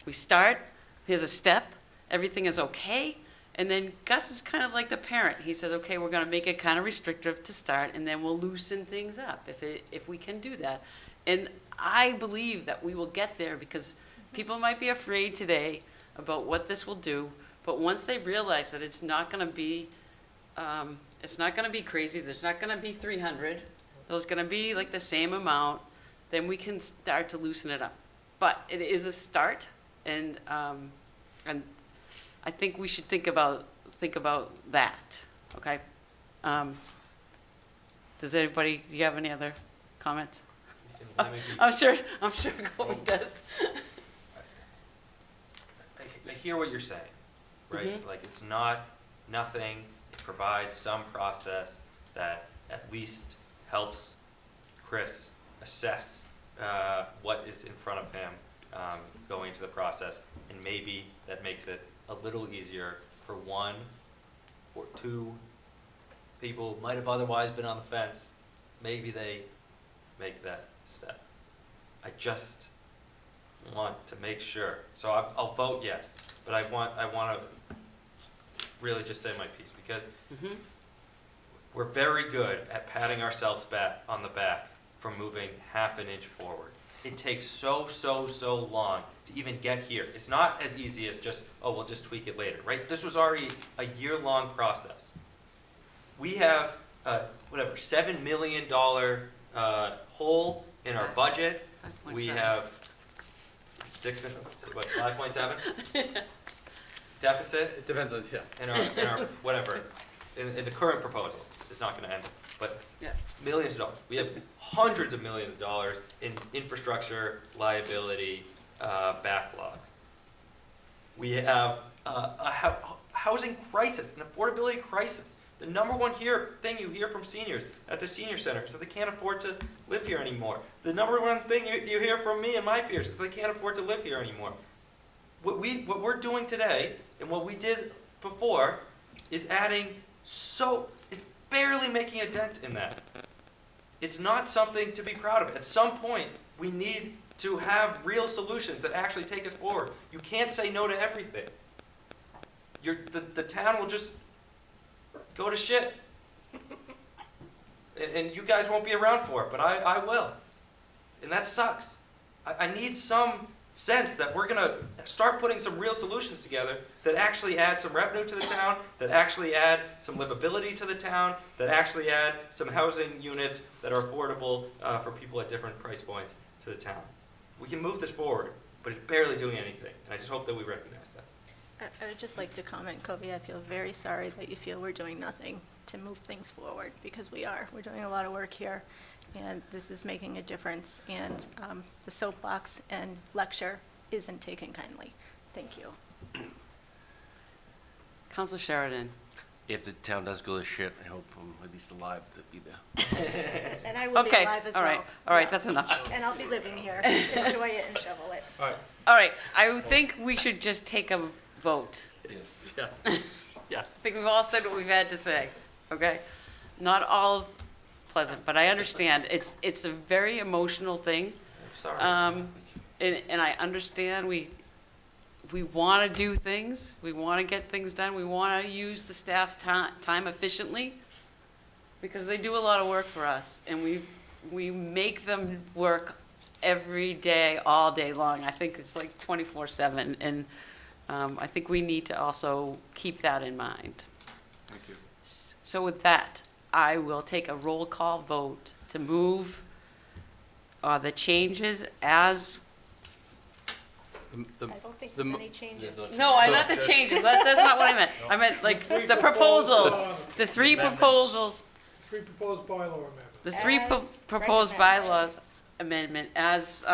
We start, here's a step, everything is okay, and then Gus is kind of like the parent. He says, okay, we're gonna make it kind of restrictive to start, and then we'll loosen things up if we can do that. And I believe that we will get there, because people might be afraid today about what this will do, but once they realize that it's not gonna be crazy, there's not gonna be 300, there's gonna be like the same amount, then we can start to loosen it up. But it is a start, and I think we should think about that, okay? Does anybody, do you have any other comments? Let me be- I'm sure Colby does. I hear what you're saying, right? Mhm. Like, it's not nothing, it provides some process that at least helps Chris assess what is in front of him going into the process, and maybe that makes it a little easier for one or two people who might have otherwise been on the fence. Maybe they make that step. I just want to make sure. So I'll vote yes, but I want to really just say my piece, because Mhm. we're very good at patting ourselves back on the back for moving half an inch forward. It takes so long to even get here. It's not as easy as just, oh, we'll just tweak it later, right? This was already a year-long process. We have, $7 million hole in our budget. We 5.7. have 5.7 deficit. It depends on, yeah. In our whatever, in the current proposals, it's not gonna end it, but Yeah. millions of dollars. We have hundreds of millions of dollars in infrastructure liability backlog. We have a housing crisis, an affordability crisis. The number one thing you hear from seniors at the senior center is that they can't afford to live here anymore. The number one thing you hear from me and my peers is they can't afford to live here anymore. What we're doing today and what we did before is it's barely making a dent in that. It's not something to be proud of. At some point, we need to have real solutions that actually take us forward. You can't say no to everything. The town will just go to shit. And you guys won't be around for it, but I will. And that sucks. I need some sense that we're going to start putting some real solutions together that actually add some revenue to the town, that actually add some livability to the town, that actually add some housing units that are affordable for people at different price points to the town. We can move this forward, but it's barely doing anything, and I just hope that we recognize that. I would just like to comment, Kobe, I feel very sorry that you feel we're doing nothing to move things forward, because we are. We're doing a lot of work here, and this is making a difference, and the soapbox and lecture isn't taken kindly. Thank you. Councilor Sheridan. If the town does go to shit, I hope I'm at least alive to be there. And I will be Okay, alive as all well. right, all right, Yeah. that's enough. And I'll be living here to enjoy it and shovel it. All right, I think we should just take a vote. Yes. Yeah. I think we've all said what we've had to say, okay? Not all pleasant, but I understand. It's a very emotional thing. Sorry. And I understand we want to do things. We want to get things done. We want to use the staff's time efficiently, because they do a lot of work for us, and we make them work every day, all day long. I think it's like 24/7, and I think we need to also keep that in mind. Thank you. So with that, I will take a roll call vote to move the changes as, I don't think the there's mo- any changes. no, not the changes, that's not what I meant. I meant like the proposals, the three proposals, Three proposed bylaw amendments. the three As proposed recommended. bylaws amendment as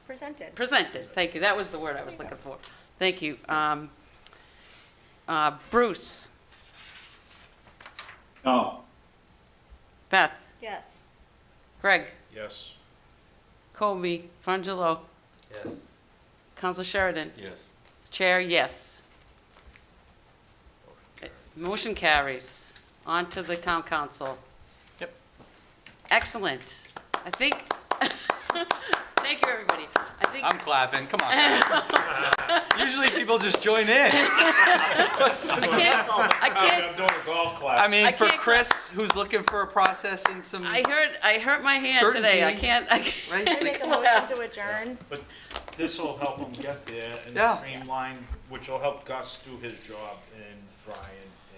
Presented. presented. Thank you, that was the word I was looking for. Thank you. Bruce, No, Beth, Yes. Greg, Yes. Colby, Frangelo, Yes. Council Sheridan. Yes. Chair, yes. Motion carries. On to the town council. Yep. Excellent. I think, thank you, everybody. I think, I'm clapping, come on. Usually people just join in. I can't, I'm doing a golf clap. I mean, I for can't Chris, who's looking for a process and some, I hurt my hand today. I Certainty. can't, right? Can I make a motion to adjourn? But this will help him get there and Yeah. streamline, which will help Gus do his job, and Brian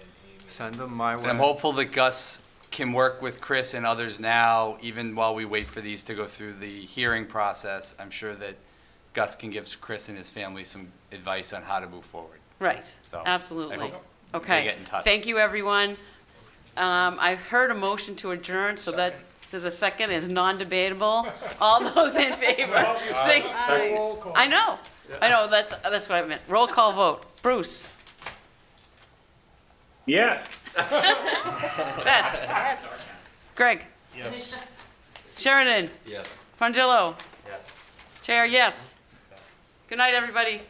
and Amy. Send them my way. I'm hopeful that Gus can work with Chris and others now, even while we wait for these to go through the hearing process. I'm sure that Gus can give Chris and his family some advice on how to move forward. right, So, I absolutely. hope Okay. they get in touch. Thank you, everyone. I've heard a motion to adjourn, so that there's a second, is non-debatable. All those in favor? Say- I know, that's what I meant. Roll call vote. Bruce? Yes. Beth? Greg? Yes. Sheridan? Yes. Frangillo? Yes. Chair, yes. Good night, everybody.